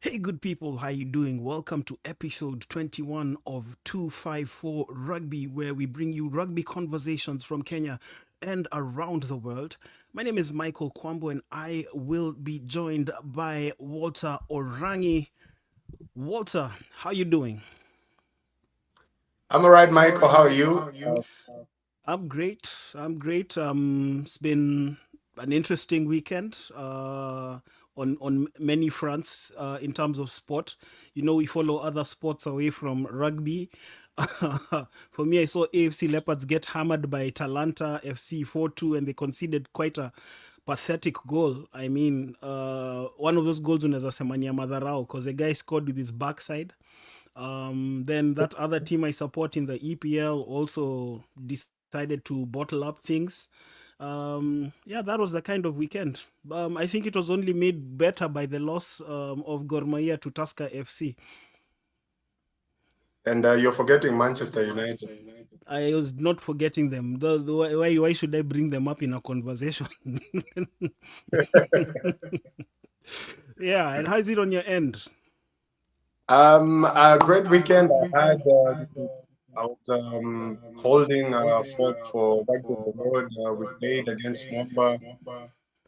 Hey, good people, how you doing? Welcome to episode 21 of 254 Rugby, where we bring you rugby conversations from Kenya and around the world. My name is Michael Kwambo, and I will be joined by Walter Orangi. Walter, how you doing? I'm all right, Michael. How are you? I'm great. I'm great. It's been an interesting weekend on many fronts in terms of sport. You know, we follow other sports away from rugby. For me, I saw AFC Leopards get hammered by Talanta FC 4-2, and they conceded quite a pathetic goal. I mean, one of those goals unaweza sema ni ya madharau because the guy scored with his backside. Then that other team I support in the EPL also decided to bottle up things. Yeah, that was the kind of weekend. I think it was only made better by the loss of Gor Mahia to Tusker FC. And you're forgetting Manchester United. I was not forgetting them. Why should I bring them up in a conversation? Yeah, and how is it on your end? A great weekend I had. I was holding fort for Rugby on the Road. We played against Mumba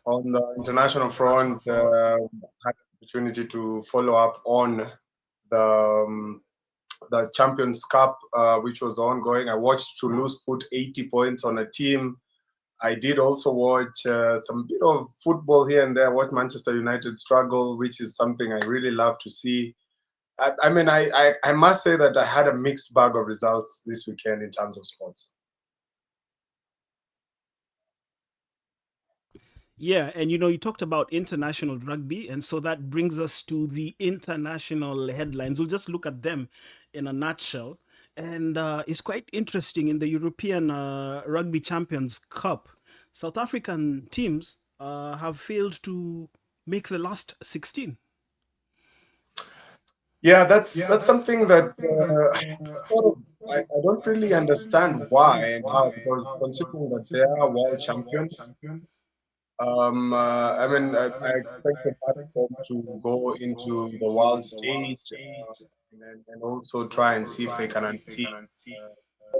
on the international front. Had the opportunity to follow up on the um, the Champions Cup, which was ongoing. I watched Toulouse put 80 points on a team. I did also watch some bit of football here and there. Watch Manchester United struggle, which is something I really love to see. I must say that I had a mixed bag of results this weekend in terms of sports. Yeah, and you know, you talked about international rugby, and so that brings us to the international headlines. We'll just look at them in a nutshell. And it's quite interesting in the European Rugby Champions Cup. South African teams have failed to make the last 16. Yeah, that's something that sort of I don't really understand why and how, because considering that they are world champions. I expected that them to go into the world stage and also try and see if they can unseat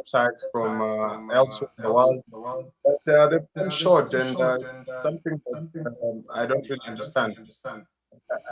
sides from elsewhere in the world. But they've come short, and something that I don't really understand.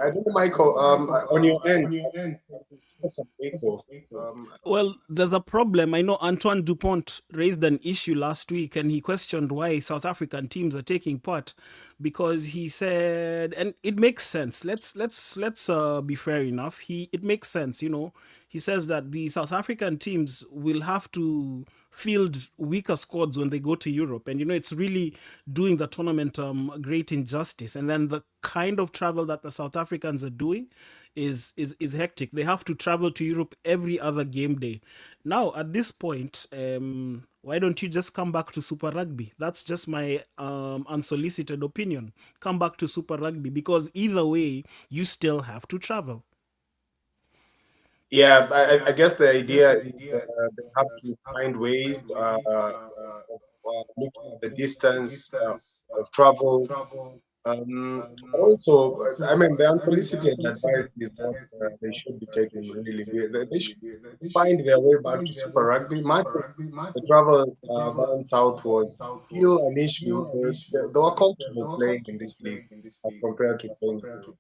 I don't know, Michael, on your end, there's some echo. Um, Well, there's a problem. I know Antoine Dupont raised an issue last week and he questioned why South African teams are taking part because he said and it makes sense. Let's be fair enough. He it makes sense, you know. He says that the South African teams will have to field weaker squads when they go to Europe. And you know, it's really doing the tournament great injustice. And then the kind of travel that the South Africans are doing is hectic. They have to travel to Europe every other game day. Now, at this point, why don't you just come back to Super Rugby? That's just my unsolicited opinion. Come back to Super Rugby because either way, you still have to travel. yeah, I guess the idea is they have to find ways looking at the distance of travel. But also, I mean, the unsolicited advice is what they should be taking, really. They should find their way back to Super Rugby. Much as the travel down south was still an issue, they were comfortable playing in this league as compared to playing in Europe.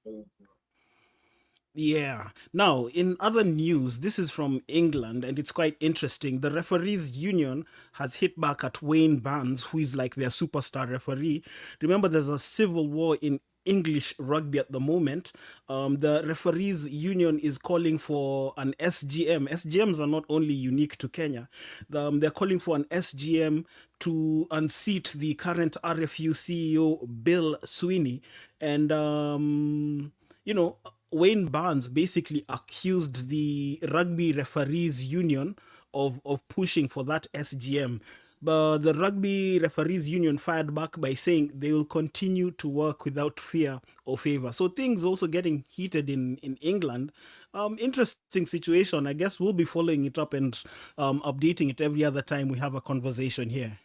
Yeah. Now, in other news, this is from England and it's quite interesting. The referees union has hit back at Wayne Barnes, who is like their superstar referee. Remember, there's a civil war in English rugby at the moment. The referees union is calling for an SGM. SGMs are not only unique to Kenya. They're calling for an SGM to unseat the current RFU CEO Bill Sweeney, and you know, Wayne Barnes basically accused the Rugby Referees Union of pushing for that SGM. But the Rugby Referees Union fired back by saying they will continue to work without fear or favor. So things also getting heated in England. Interesting situation. I guess we'll be following it up and updating it every other time we have a conversation here.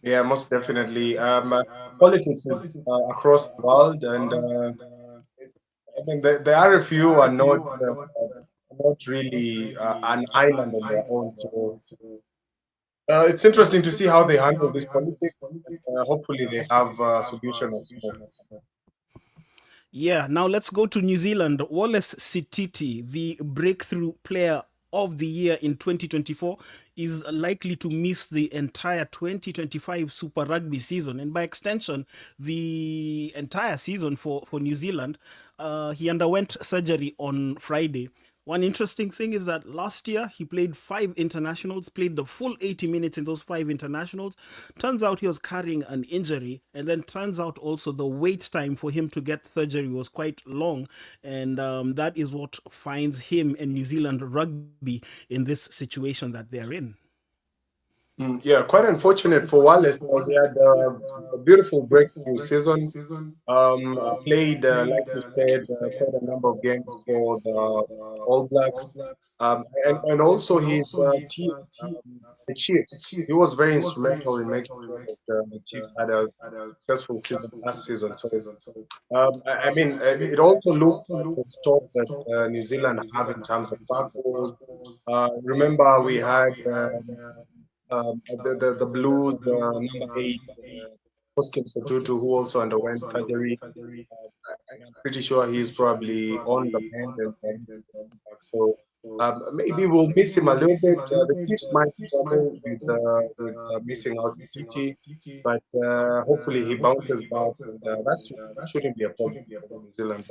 Yeah, most definitely. Politics is across the world, and mean, the RFU are not really an island on their own. So it's interesting to see how they handle this politics. And, hopefully, they have a solution as well. Yeah, now let's go to New Zealand. Wallace Sititi, the breakthrough player of the year in 2024, is likely to miss the entire 2025 Super Rugby season, and by extension, the entire season for New Zealand. He underwent surgery on Friday. One interesting thing is that last year he played five internationals, played the full 80 minutes in those five internationals. Turns out he was carrying an injury, and then turns out also the wait time for him to get surgery was quite long, and that is what finds him and New Zealand rugby in this situation that they're in. Yeah, quite unfortunate for Wallace. He had a beautiful breakthrough season. Played, like you said, quite a number of games for the All Blacks, and also his team, the Chiefs. He was very instrumental in making sure that the Chiefs had a successful season last season. So, I mean, it also looks at the stock that New Zealand have in terms of tackles. Remember, we had the Blues number eight, Hoskin Sotutu, who also underwent surgery. I'm pretty sure he's probably on the mend and ready to come back. So maybe we'll miss him a little bit. The Chiefs might struggle with missing out Titi, but hopefully he bounces back, and that shouldn't be a problem for New Zealand.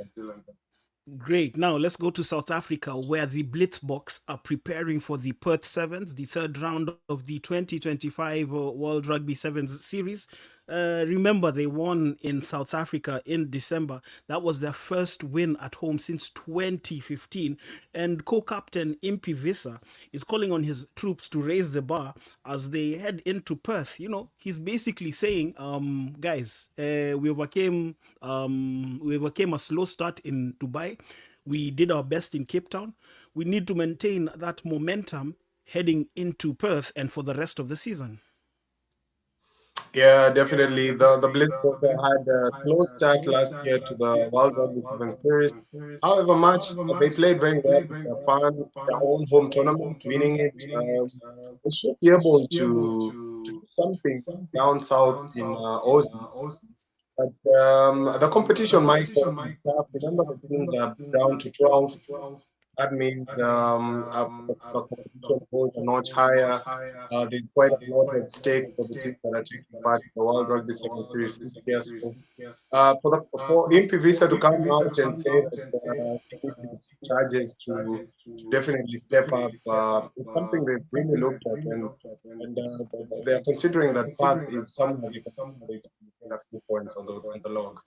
Great. Now let's go to South Africa, where the Blitzboks are preparing for the Perth Sevens, the third round of the 2025 World Rugby Sevens series. Remember, they won in South Africa in December. That was their first win at home since 2015. And co captain Impi Visa is calling on his troops to raise the bar as they head into Perth. You know, he's basically saying, guys, we overcame a slow start in Dubai. We did our best in Cape Town. We need to maintain that momentum heading into Perth and for the rest of the season. Yeah, definitely. The Blitzboks had a slow start last year to the World Rugby Seven Series. However, much they played very well in Japan, their own home tournament, winning it. They should be able to do something down south in Aussie. But the competition, Michael, is tough. Remember, the teams are down to 12. That means the competition goes a notch higher. There's quite a lot at stake for the teams that are taking part in the World Rugby Seven Series this year. So, for Impi Visa to come out and say that he needs his charges to definitely step up, it's something they've really looked at, and they are considering that path is somewhere they can operate to get a few points on the log.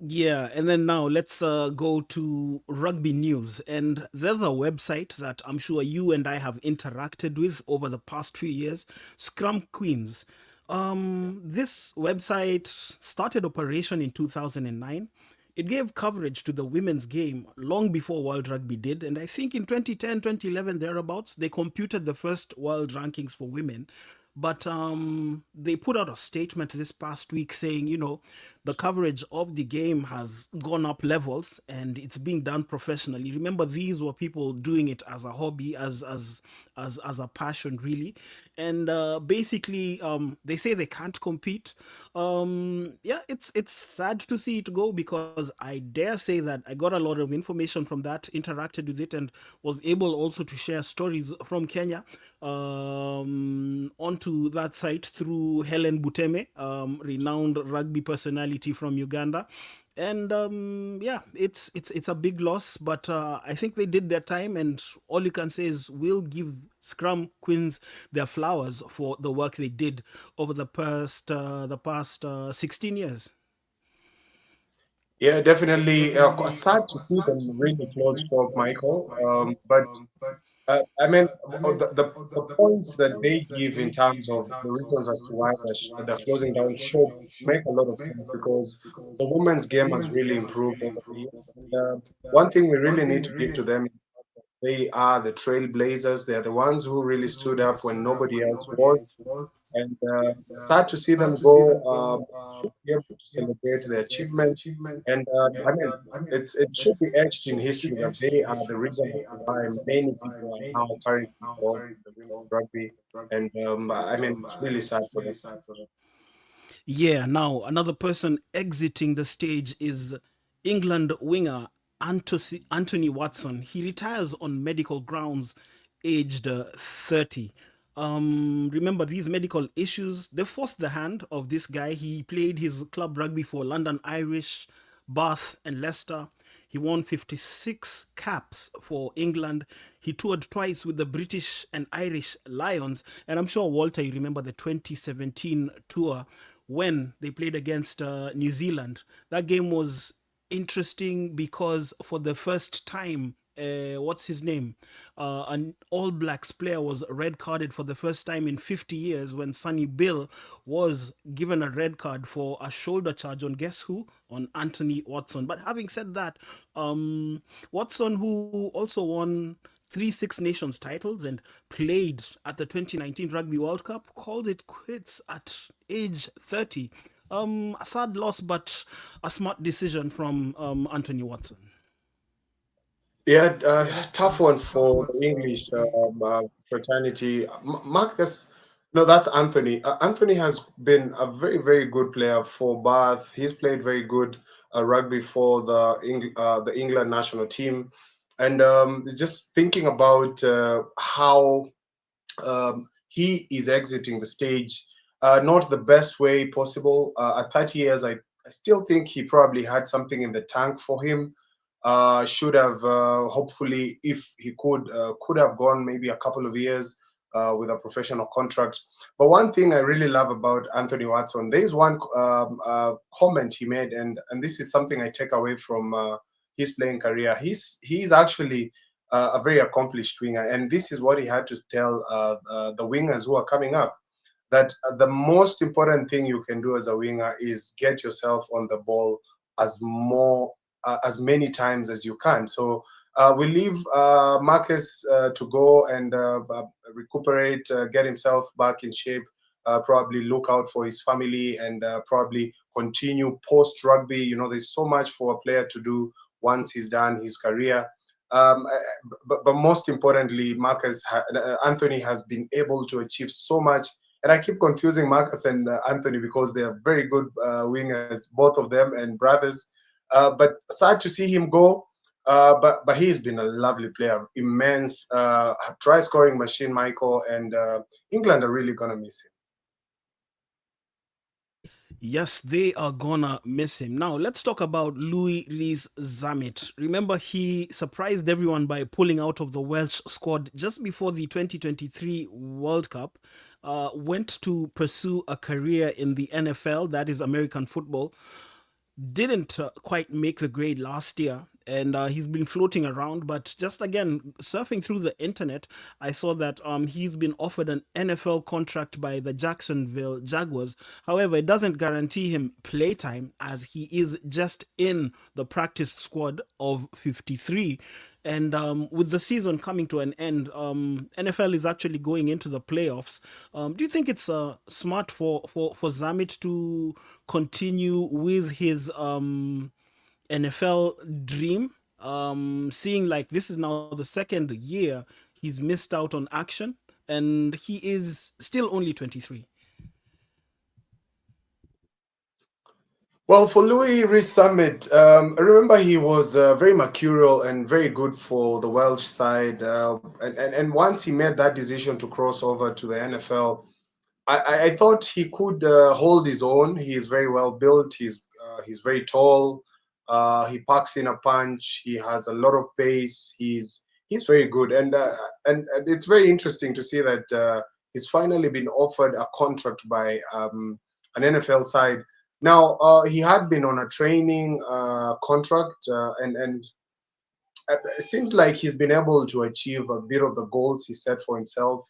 Yeah, and then now let's go to rugby news. And there's a website that I'm sure you and I have interacted with over the past few years, Scrum Queens. This website started operation in 2009. It gave coverage to the women's game long before World Rugby did. And I think in 2010, 2011, thereabouts, they computed the first world rankings for women. But they put out a statement this past week saying, you know, the coverage of the game has gone up levels and it's being done professionally. Remember, these were people doing it as a hobby, as a passion, really. And basically, they say they can't compete. Yeah, it's sad to see it go because I dare say that I got a lot of information from that, interacted with it, and was able also to share stories from Kenya onto that site through Helen Buteme, renowned rugby personality from Uganda. And yeah, it's a big loss, but I think they did their time, and all you can say is we'll give Scrum Queens their flowers for the work they did over the past 16 years. Yeah, definitely. Sad to see them really close shop, Michael. But I mean, the points that they give in terms of the reasons as to why they're closing down should make a lot of sense because the women's game has really improved over the years. And one thing we really need to give to them, they are the trailblazers. They are the ones who really stood up when nobody else was. And sad to see them go. Should be able to celebrate the achievement, and I mean, it should be etched in history that they are the reason as to why many people are now currently involved in the women's rugby, and I mean, it's really sad for them. Yeah, now another person exiting the stage is England winger Anthony Watson. He retires on medical grounds, aged 30. Remember, these medical issues, they forced the hand of this guy. He played his club rugby for London Irish, Bath, and Leicester. He won 56 caps for England. He toured twice with the British and Irish Lions. And I'm sure, Walter, you remember the 2017 tour when they played against New Zealand. That game was interesting because for the first time, what's his name? An All Blacks player was red carded for the first time in 50 years when Sonny Bill was given a red card for a shoulder charge on guess who? On Anthony Watson. But having said that, Watson, who also won three Six Nations titles and played at the 2019 Rugby World Cup, called it quits at age 30. A sad loss, but a smart decision from Anthony Watson. Yeah, tough one for the English fraternity. Marcus, no, that's Anthony. Anthony has been a very, very good player for Bath. He's played very good rugby for the England national team, and just thinking about how he is exiting the stage, not the best way possible. At 30 years, I still think he probably had something in the tank for him. Should have hopefully, if he could have gone maybe a couple of years with a professional contract. But one thing I really love about Anthony Watson, there is one comment he made, and this is something I take away from his playing career. He's actually a very accomplished winger, and this is what he had to tell the wingers who are coming up, that the most important thing you can do as a winger is get yourself on the ball as many times as you can. So we leave Marcus to go and recuperate, get himself back in shape. Probably look out for his family and probably continue post rugby. You know, there's so much for a player to do once he's done his career. Um, but most importantly, Anthony has been able to achieve so much, and I keep confusing Marcus and Anthony because they are very good wingers, both of them, and brothers. But sad to see him go. But he's been a lovely player, immense try scoring machine, Michael, and England are really gonna miss him. Yes, they are gonna miss him. Now, let's talk about Louis Rees Zammit. Remember, he surprised everyone by pulling out of the Welsh squad just before the 2023 World Cup. Went to pursue a career in the NFL, that is American football. Didn't quite make the grade last year, and he's been floating around. But just again, surfing through the internet, I saw that he's been offered an NFL contract by the Jacksonville Jaguars. However, it doesn't guarantee him playtime as he is just in the practice squad of 53. And with the season coming to an end, NFL is actually going into the playoffs. Do you think it's smart for Zammit to continue with his NFL dream? Seeing like this is now the second year he's missed out on action, and he is still only 23. Well, for Louis Rees Summit, I remember he was very mercurial and very good for the Welsh side. And once he made that decision to cross over to the NFL, I thought he could hold his own. He is very well built. He's very tall. He packs in a punch. He has a lot of pace. He's very good, and it's very interesting to see that he's finally been offered a contract by an NFL side. Now he had been on a training contract, and it seems like he's been able to achieve a bit of the goals he set for himself.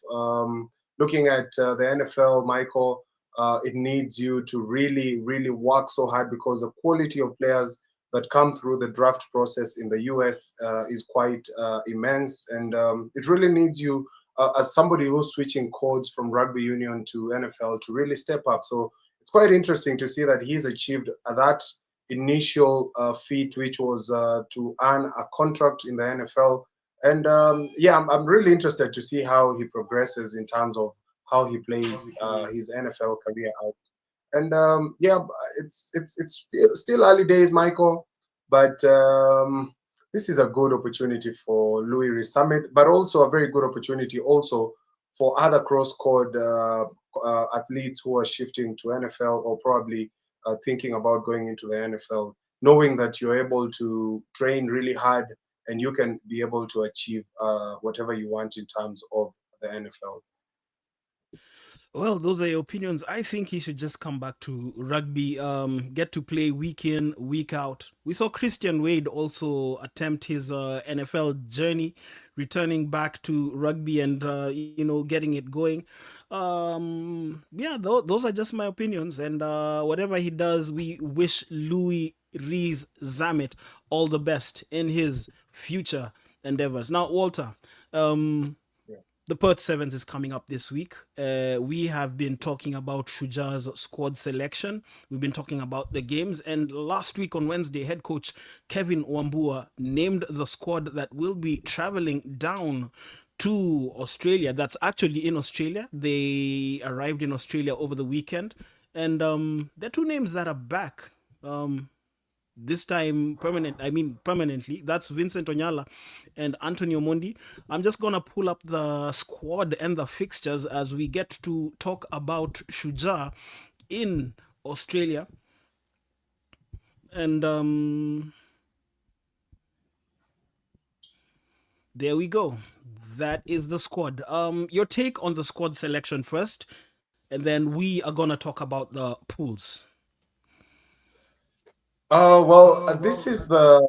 Looking at the NFL, Michael, it needs you to really, really work so hard because the quality of players that come through the draft process in the US is quite immense, and it really needs you as somebody who's switching codes from rugby union to NFL to really step up. So it's quite interesting to see that he's achieved that initial feat, which was to earn a contract in the NFL. And yeah, I'm really interested to see how he progresses in terms of how he plays his NFL career out. And yeah, it's still early days, Michael, but this is a good opportunity for Louis Rees Summit, but also a very good opportunity also for other cross-code athletes who are shifting to NFL or probably thinking about going into the NFL, knowing that you're able to train really hard and you can be able to achieve whatever you want in terms of the NFL. Well, those are your opinions. I think he should just come back to rugby, get to play week in, week out. We saw Christian Wade also attempt his NFL journey, returning back to rugby and, getting it going. Yeah, those are just my opinions. And whatever he does, we wish Louis Rees Zammit all the best in his future endeavors. Now, Walter, um, Yeah. the Perth Sevens is coming up this week. We have been talking about Shujaa's squad selection. We've been talking about the games. And last week on Wednesday, head coach Kevin Wambua named the squad that will be traveling down to Australia. That's actually in Australia. They arrived in Australia over the weekend. And there are two names that are back. This time permanently. That's Vincent Onyala and Antonio Mondi. I'm just gonna pull up the squad and the fixtures as we get to talk about Shujaa in Australia. And there we go. That is the squad. Your take on the squad selection first, and then we are gonna talk about the pools. Well, this is the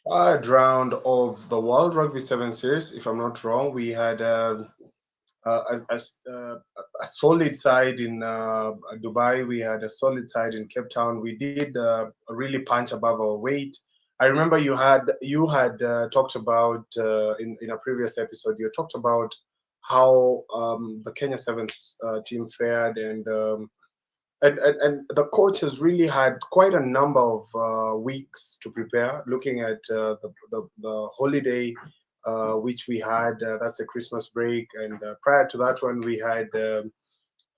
third round of the World Rugby Seven Series. If I'm not wrong, we had a solid side in Dubai. We had a solid side in Cape Town. We did really punch above our weight. I remember you had talked about in a previous episode. You talked about how the Kenya Sevens team fared, and the coach has really had quite a number of weeks to prepare, looking at the holiday which we had. That's the Christmas break, and prior to that one, we had.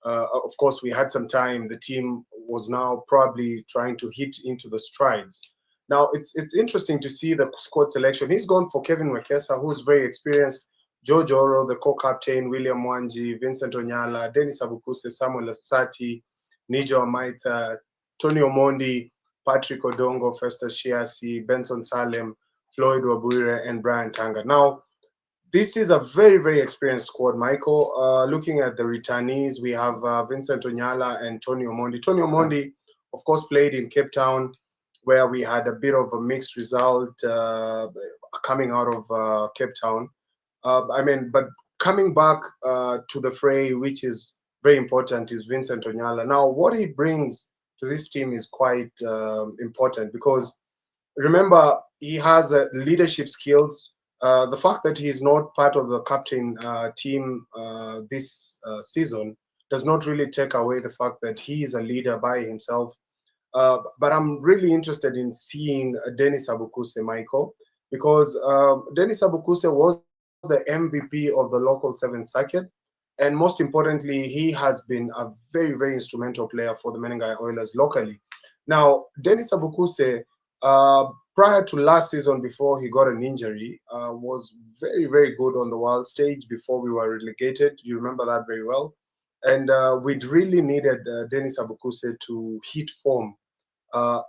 Of course, we had some time. The team was now probably trying to hit into the strides. Now it's interesting to see the squad selection. He's gone for Kevin Wekesa, who's very experienced. George Oro, the co-captain, William Wanji, Vincent Onyala, Dennis Abukuse, Samuel Asati, Nijo Amaita, Tony Omondi, Patrick Odongo, Festus Shiasi, Benson Salem, Floyd Wabure, and Brian Tanga. Now, this is a very, very experienced squad, Michael. Looking at the returnees, we have Vincent Onyala and Tony Omondi. Tony Omondi, of course, played in Cape Town, where we had a bit of a mixed result coming out of Cape Town. But coming back to the fray, which is very important, is Vincent Onyala. Now, what he brings to this team is quite important because remember, he has leadership skills. The fact that he's not part of the captain team this season does not really take away the fact that he is a leader by himself. But I'm really interested in seeing Dennis Abukuse, Michael, because Dennis Abukuse was the MVP of the local seven circuit. And most importantly, he has been a very, very instrumental player for the Menengai Oilers locally. Now, Dennis Abukuse, prior to last season, before he got an injury, was very, very good on the world stage before we were relegated. You remember that very well. And we'd really needed Dennis Abukuse to hit form uh,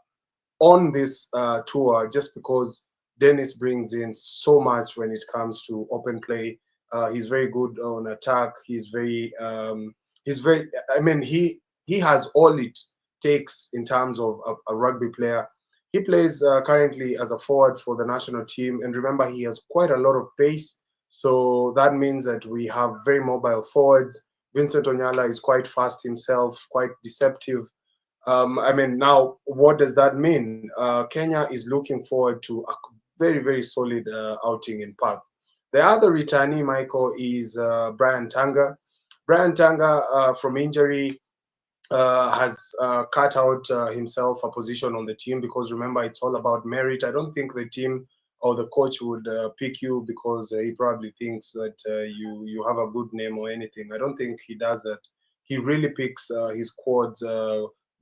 on this tour just because Dennis brings in so much when it comes to open play. He's very good on attack. He's very. I mean, he has all it takes in terms of a rugby player. He plays currently as a forward for the national team, and remember, he has quite a lot of pace. So that means that we have very mobile forwards. Vincent Onyala is quite fast himself, quite deceptive. Now, what does that mean? Kenya is looking forward to a very, very solid outing in Perth. The other returnee, Michael, is Brian Tanga. Brian Tanga, from injury, has cut out himself a position on the team, because remember, it's all about merit. I don't think the team or the coach would pick you because he probably thinks that you have a good name or anything. I don't think he does that. He really picks his squads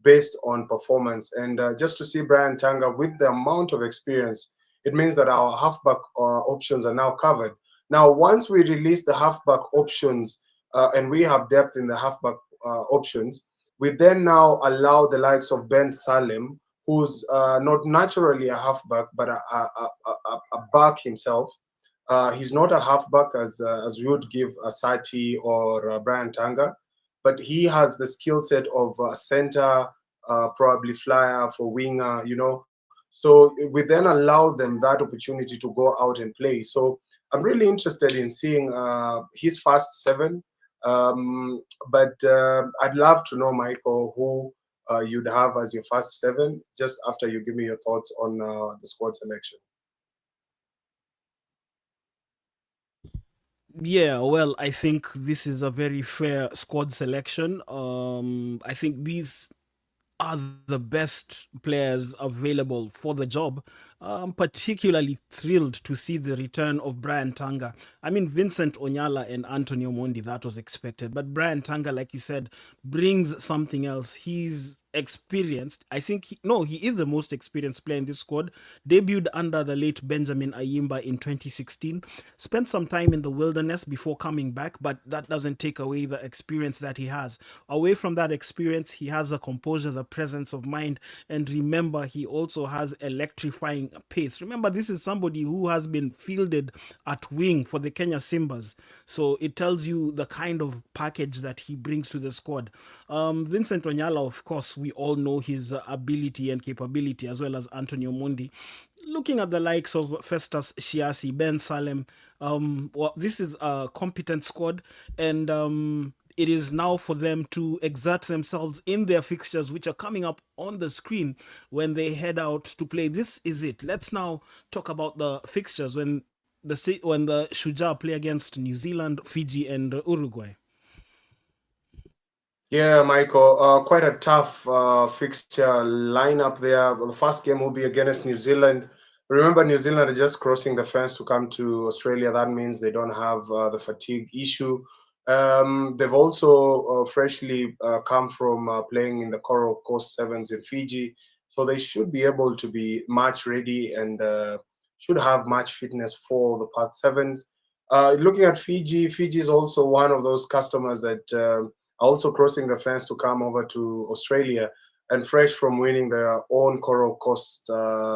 based on performance. And just to see Brian Tanga with the amount of experience, it means that our halfback options are now covered. Now, once we release the halfback options and we have depth in the halfback options, we then now allow the likes of Ben Salem, who's not naturally a halfback, but a back himself. He's not a halfback as we would give a Sati or Brian Tanga, but he has the skill set of center, probably flyer for winger, you know. So we then allow them that opportunity to go out and play. So I'm really interested in seeing his first seven. But I'd love to know, Michael, who you'd have as your first seven, just after you give me your thoughts on the squad selection. Yeah, well, I think this is a very fair squad selection. I think these are the best players available for the job. I'm particularly thrilled to see the return of Brian Tanga. I mean, Vincent Onyala and Antonio Mondi, that was expected. But Brian Tanga, like you said, brings something else. He's experienced. I think, no, he is the most experienced player in this squad. Debuted under the late Benjamin Ayimba in 2016. Spent some time in the wilderness before coming back, but that doesn't take away the experience that he has. Away from that experience, he has the composure, the presence of mind, and remember, he also has electrifying pace. Remember, this is somebody who has been fielded at wing for the Kenya Simbas, so it tells you the kind of package that he brings to the squad. Vincent Onyala, of course, we all know his ability and capability, as well as Antonio Mundi. Looking at the likes of Festus Shiasi, Ben Salem, well, this is a competent squad, and it is now for them to exert themselves in their fixtures, which are coming up on the screen when they head out to play. This is it. Let's now talk about the fixtures when the Shujaa play against New Zealand, Fiji, and Uruguay. Yeah, Michael, quite a tough fixture lineup there. Well, the first game will be against New Zealand. Remember, New Zealand are just crossing the fence to come to Australia. That means they don't have the fatigue issue. They've also freshly come from playing in the Coral Coast Sevens in Fiji, so they should be able to be match ready and should have match fitness for the Perth Sevens. Looking at Fiji, Fiji is also one of those customers that also crossing the fence to come over to Australia and fresh from winning their own Coral Coast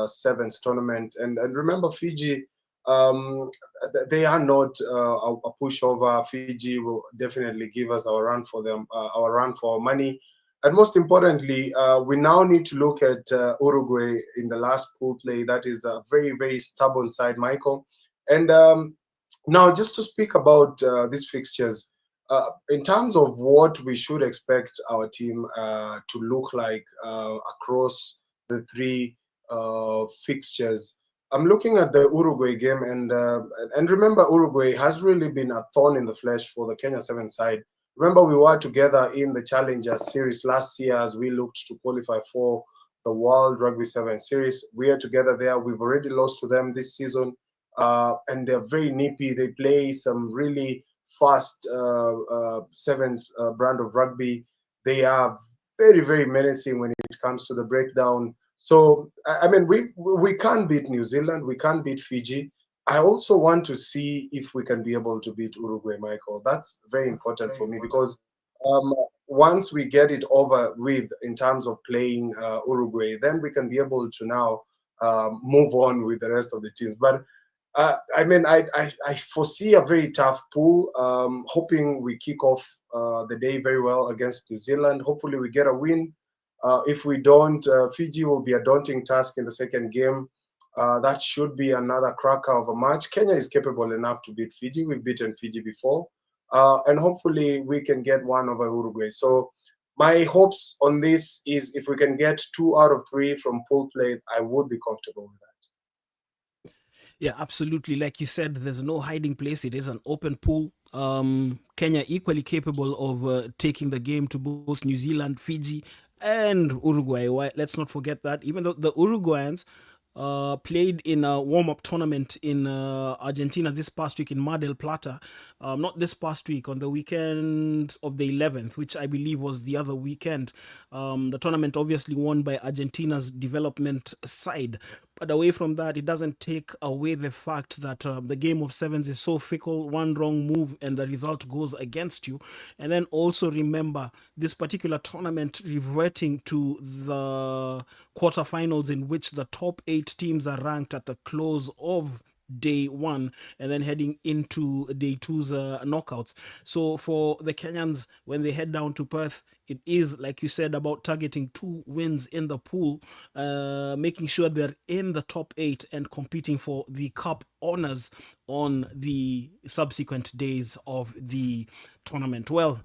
Sevens tournament. And remember, Fiji, they are not a pushover. Fiji will definitely give us our run for them, our run for our money. And most importantly, we now need to look at Uruguay in the last pool play. That is a very, very stubborn side, Michael. And now, just to speak about these fixtures, in terms of what we should expect our team to look like across the three fixtures, I'm looking at the Uruguay game, and remember, Uruguay has really been a thorn in the flesh for the Kenya Seven side. Remember, we were together in the Challenger Series last year as we looked to qualify for the World Rugby Seven Series. We are together there. We've already lost to them this season, and they're very nippy. They play some really fast sevens brand of rugby. They are very, very menacing when it comes to the breakdown. So I mean, we can't beat New Zealand, we can't beat Fiji. I also want to see if we can be able to beat Uruguay, Michael. That's very important for me because um, once we get it over with in terms of playing Uruguay, then we can be able to now move on with the rest of the teams. But I mean, I foresee a very tough pool. Hoping we kick off the day very well against New Zealand. Hopefully, we get a win. If we don't, Fiji will be a daunting task in the second game. That should be another cracker of a match. Kenya is capable enough to beat Fiji. We've beaten Fiji before. And hopefully, we can get one over Uruguay. So, my hopes on this is if we can get 2 out of 3 from pool play, I would be comfortable with that. Yeah, absolutely. Like you said, there's no hiding place. It is an open pool. Kenya equally capable of taking the game to both New Zealand, Fiji, and Uruguay. Let's not forget that. Even though the Uruguayans played in a warm-up tournament in Argentina this past week in Mar del Plata. Not this past week, on the weekend of the 11th, which I believe was the other weekend. The tournament obviously won by Argentina's development side. But away from that, it doesn't take away the fact that the game of sevens is so fickle. One wrong move and the result goes against you. And then also remember this particular tournament reverting to the quarterfinals in which the top 8 teams are ranked at the close of day one and then heading into day two's knockouts. So for the Kenyans, when they head down to Perth, it is, like you said, about targeting 2 wins in the pool, making sure they're in the top 8 and competing for the cup honors on the subsequent days of the tournament. Well,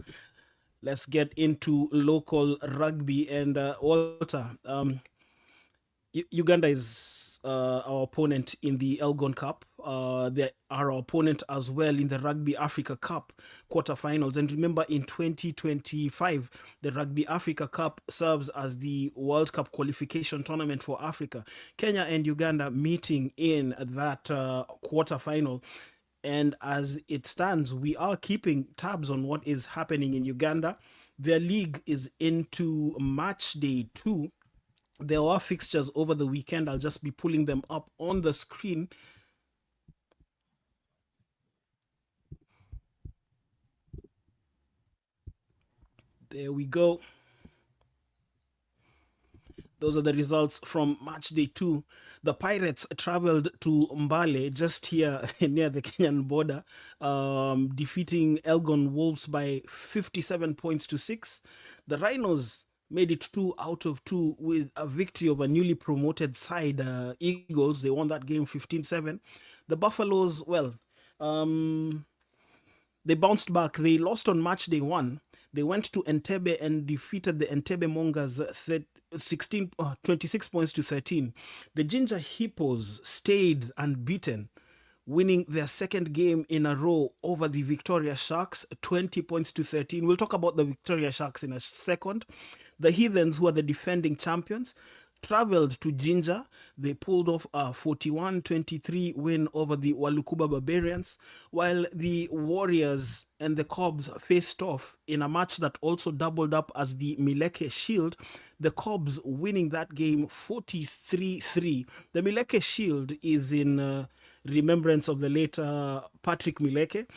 let's get into local rugby. And Walter, Uganda is our opponent in the Elgon Cup. They are our opponent as well in the Rugby Africa Cup quarterfinals. And remember, in 2025, the Rugby Africa Cup serves as the World Cup qualification tournament for Africa. Kenya and Uganda meeting in that quarterfinal. And as it stands, we are keeping tabs on what is happening in Uganda. Their league is into match day 2. There are fixtures over the weekend. I'll just be pulling them up on the screen. There we go. Those are the results from match day 2. The Pirates traveled to Mbale, just here near the Kenyan border, defeating Elgon Wolves by 57 points to 6. The Rhinos made it 2 out of 2 with a victory over newly promoted side Eagles. They won that game 15-7. The Buffaloes, well, they bounced back. They lost on match day 1. They went to Entebbe and defeated the Entebbe Mongers 26 points to 13. The Ginger Hippos stayed unbeaten, winning their second game in a row over the Victoria Sharks, 20 points to 13. We'll talk about the Victoria Sharks in a second. The Heathens, who are the defending champions, traveled to Jinja. They pulled off a 41-23 win over the Walukuba Barbarians, while the Warriors and the Cobs faced off in a match that also doubled up as the Mileke Shield. The Cobs winning that game 43-3. The Mileke Shield is in remembrance of the late Patrick Mileke.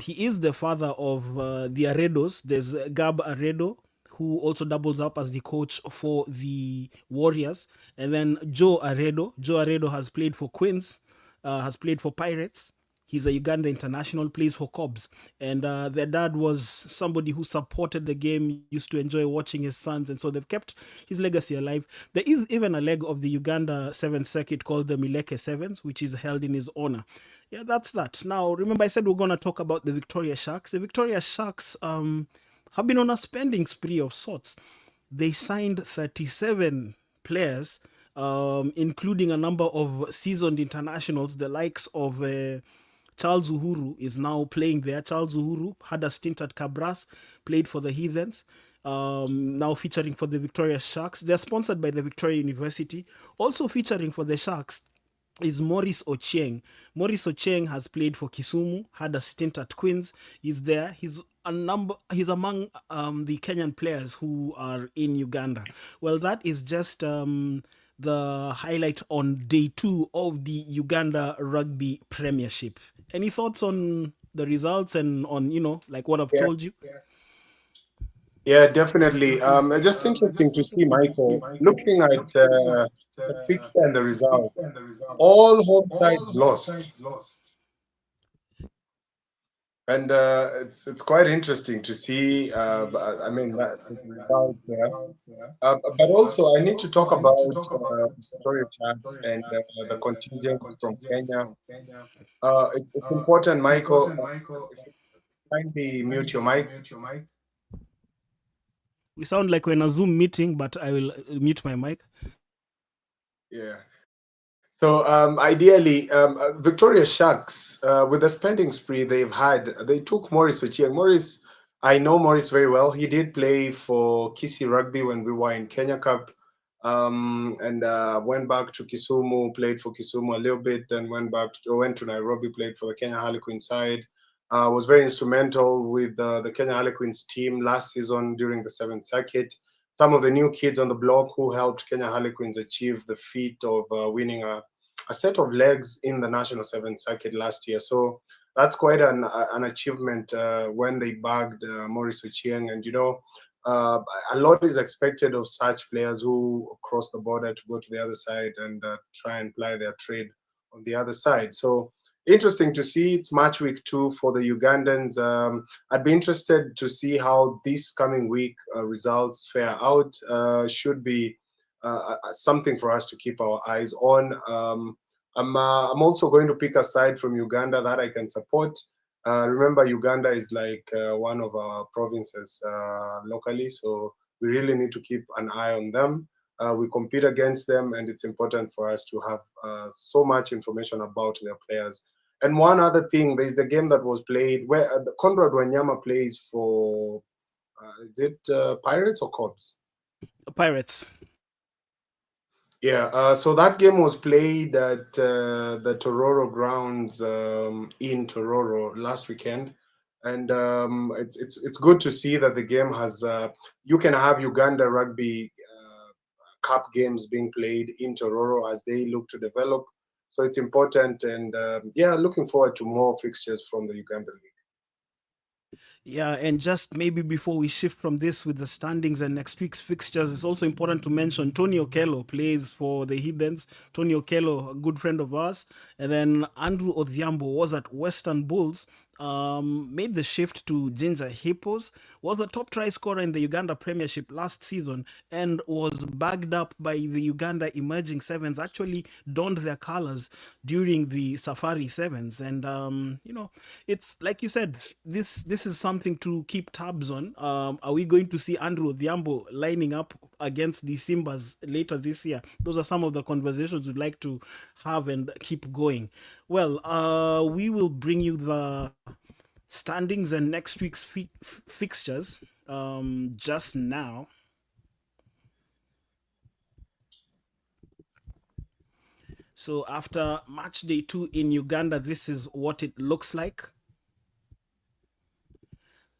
He is the father of the Aredos. There's Gab Aredo, who also doubles up as the coach for the Warriors. And then Joe Aredo. Joe Aredo has played for Queens, has played for Pirates. He's a Uganda international, plays for Cobs. And their dad was somebody who supported the game, used to enjoy watching his sons. And so they've kept his legacy alive. There is even a leg of the Uganda 7th Circuit called the Mileke Sevens, which is held in his honor. Yeah, that's that. Now, remember I said we're going to talk about the Victoria Sharks. The Victoria Sharks have been on a spending spree of sorts. They signed 37 players, including a number of seasoned internationals, the likes of Charles Uhuru is now playing there. Charles Uhuru had a stint at Cabras, played for the Heathens, now featuring for the Victoria Sharks. They're sponsored by the Victoria University. Also featuring for the Sharks is Maurice Ochieng. Maurice Ochieng has played for Kisumu, had a stint at Queens. He's there. He's among the Kenyan players who are in Uganda. Well, that is just the highlight on day 2 of the Uganda Rugby Premiership. Any thoughts on the results and on, like what I've Yeah, told you? yeah, definitely. Just interesting to see, Michael, looking at the fixture and the results. All home sides lost, and it's quite interesting to see. I mean, the results there. But also, I need to talk about Victoria Sharks and the contingents from Kenya. It's important, Michael. If you kindly mute your mic. We sound like we're in a Zoom meeting, but I will mute my mic. Yeah. So ideally, Victoria Sharks, with the spending spree they've had, they took Maurice Ochieng. Maurice, I know Maurice very well. He did play for Kisi Rugby when we were in Kenya Cup, and went back to Kisumu, played for Kisumu a little bit, then went to Nairobi, played for the Kenya Harlequin side. Was very instrumental with the Kenya Harlequins team last season during the seventh circuit. Some of the new kids on the block who helped Kenya Harlequins achieve the feat of winning a set of legs in the national seventh circuit last year. So that's quite an achievement when they bagged Maurice Ochieng. And, uh, a lot is expected of such players who cross the border to go to the other side and try and ply their trade on the other side. So interesting to see. It's match week 2 for the Ugandans. I'd be interested to see how this coming week results fare out. Should be something for us to keep our eyes on. I'm also going to pick a side from Uganda that I can support. Remember, Uganda is like one of our provinces locally, so we really need to keep an eye on them. We compete against them, and it's important for us to have so much information about their players. And one other thing, there's the game that was played where Conrad Wanyama plays for, is it Pirates or Cobs? Pirates. Yeah, so that game was played at the Tororo grounds in Tororo last weekend, and it's good to see that the game has. You can have Uganda Rugby Cup games being played in Tororo as they look to develop. So it's important, and yeah, looking forward to more fixtures from the Uganda League. Yeah, and just maybe before we shift from this with the standings and next week's fixtures, it's also important to mention Tony Okello plays for the Heathens. Tony Okello, a good friend of ours. And then Andrew Odhiambo was at Western Bulls, made the shift to Ginger Hippos, was the top try scorer in the Uganda Premiership last season, and was bagged up by the Uganda Emerging Sevens, actually donned their colors during the Safari Sevens. And, it's like you said, this is something to keep tabs on. Are we going to see Andrew Odhiambo lining up against the Simbas later this year? Those are some of the conversations we'd like to have and keep going. Well, we will bring you the standings and next week's fixtures just now. So after match day 2 in Uganda, this is what it looks like.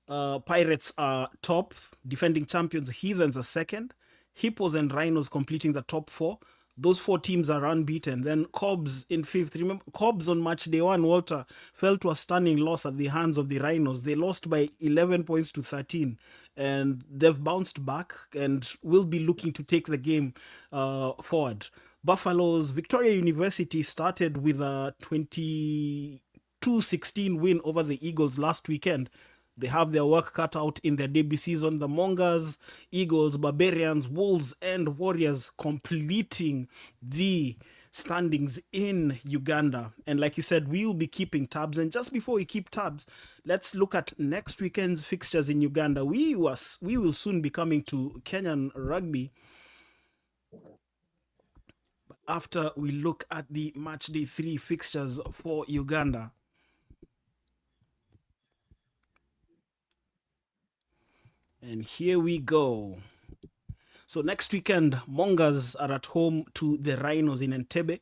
Pirates are top, defending champions. Heathens are second. Hippos and Rhinos completing the top four. Those four teams are unbeaten. Then Cobbs in fifth. Remember, Cobbs on match day 1, Walter, fell to a stunning loss at the hands of the Rhinos. They lost by 11 points to 13. And they've bounced back and will be looking to take the game forward. Buffalo's Victoria University started with a 22-16 win over the Eagles last weekend. They have their work cut out in their debut season. The Mongers, Eagles, Barbarians, Wolves, and Warriors completing the standings in Uganda. And like you said, we will be keeping tabs. And just before we keep tabs, let's look at next weekend's fixtures in Uganda. We will soon be coming to Kenyan Rugby after we look at the match day 3 fixtures for Uganda. And here we go. So next weekend, Mongas are at home to the Rhinos in Entebbe.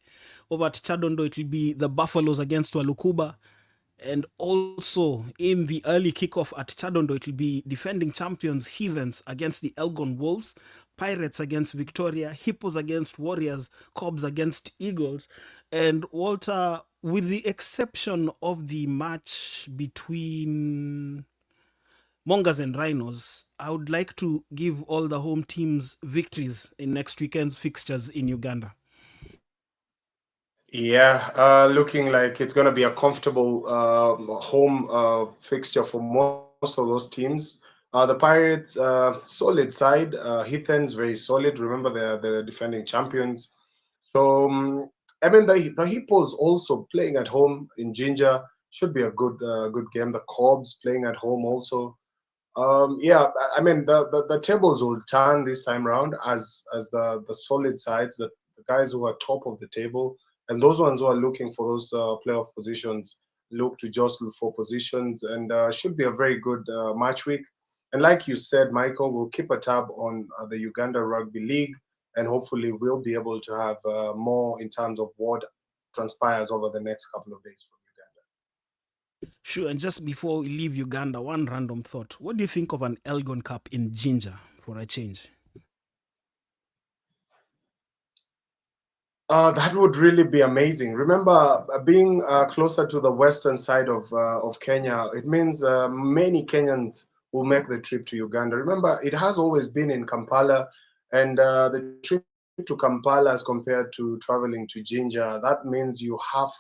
Over at Chadondo, it will be the Buffaloes against Walukuba. And also in the early kickoff at Chadondo, it will be defending champions Heathens against the Elgon Wolves, Pirates against Victoria, Hippos against Warriors, Cobs against Eagles. And Walter, with the exception of the match between Mongas and Rhinos, I would like to give all the home teams victories in next weekend's fixtures in Uganda. Yeah, looking like it's going to be a comfortable home fixture for most of those teams. The Pirates, solid side. Heathens, very solid. Remember, they're the defending champions. So, I mean, the Hippos also playing at home in Ginger should be a good game. The Cobbs playing at home also. Yeah, I mean, the tables will turn this time around as the solid sides, the guys who are top of the table And those ones who are looking for those playoff positions look to jostle for positions, and should be a very good match week. And like you said, Michael, we'll keep a tab on the Uganda Rugby League, and hopefully we'll be able to have more in terms of what transpires over the next couple of days from Uganda. Sure, and just before we leave Uganda, one random thought. What do you think of an Elgon Cup in Ginger for a change? That would really be amazing. Remember, being closer to the western side of Kenya, it means many Kenyans will make the trip to Uganda. Remember, it has always been in Kampala, and the trip to Kampala as compared to traveling to Jinja, that means you have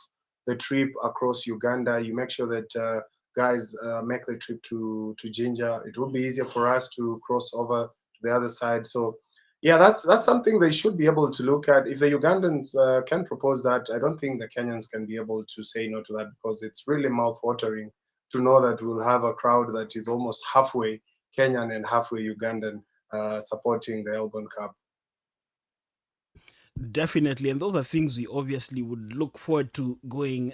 the trip across Uganda. You make sure that guys make the trip to Jinja. It will be easier for us to cross over to the other side. So yeah, that's something they should be able to look at. If the Ugandans can propose that, I don't think the Kenyans can be able to say no to that, because it's really mouth-watering to know that we'll have a crowd that is almost halfway Kenyan and halfway Ugandan supporting the Elgon Cup. Definitely, and those are things we obviously would look forward to going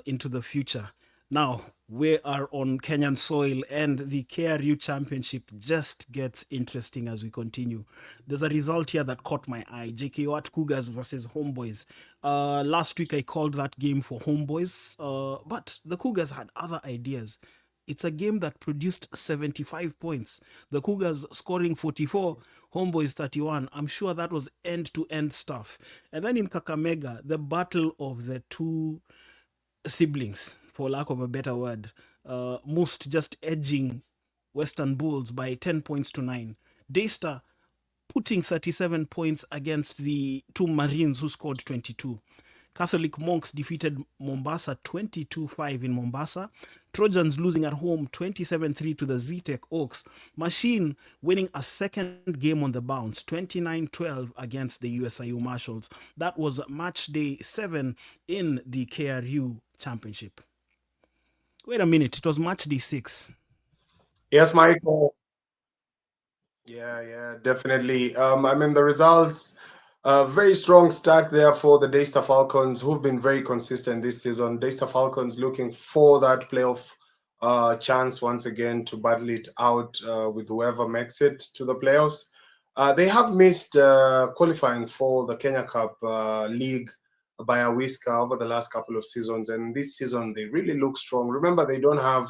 into the future. Now, we are on Kenyan soil, and the KRU Championship just gets interesting as we continue. There's a result here that caught my eye: JK Watt Cougars versus Homeboys. Last week, I called that game for Homeboys, but the Cougars had other ideas. It's a game that produced 75 points. The Cougars scoring 44, Homeboys 31. I'm sure that was end to end stuff. And then in Kakamega, the battle of the two siblings, for lack of a better word, most just edging Western Bulls by 10 points to 9. Daystar putting 37 points against the two Marines who scored 22. Catholic Monks defeated Mombasa 22-5 in Mombasa. Trojans losing at home 27-3 to the Zetech Oaks. Machine winning a second game on the bounce 29-12 against the USIU Marshals. That was match day 7 in the KRU Championship. Wait a minute, it was match day 6. Yes, Michael. Yeah, yeah, definitely. I mean, the results, very strong start there for the Daystar Falcons, who've been very consistent this season. Daystar Falcons looking for that playoff chance once again to battle it out with whoever makes it to the playoffs. They have missed qualifying for the Kenya Cup League by a whisker over the last couple of seasons, and this season they really look strong. Remember, they don't have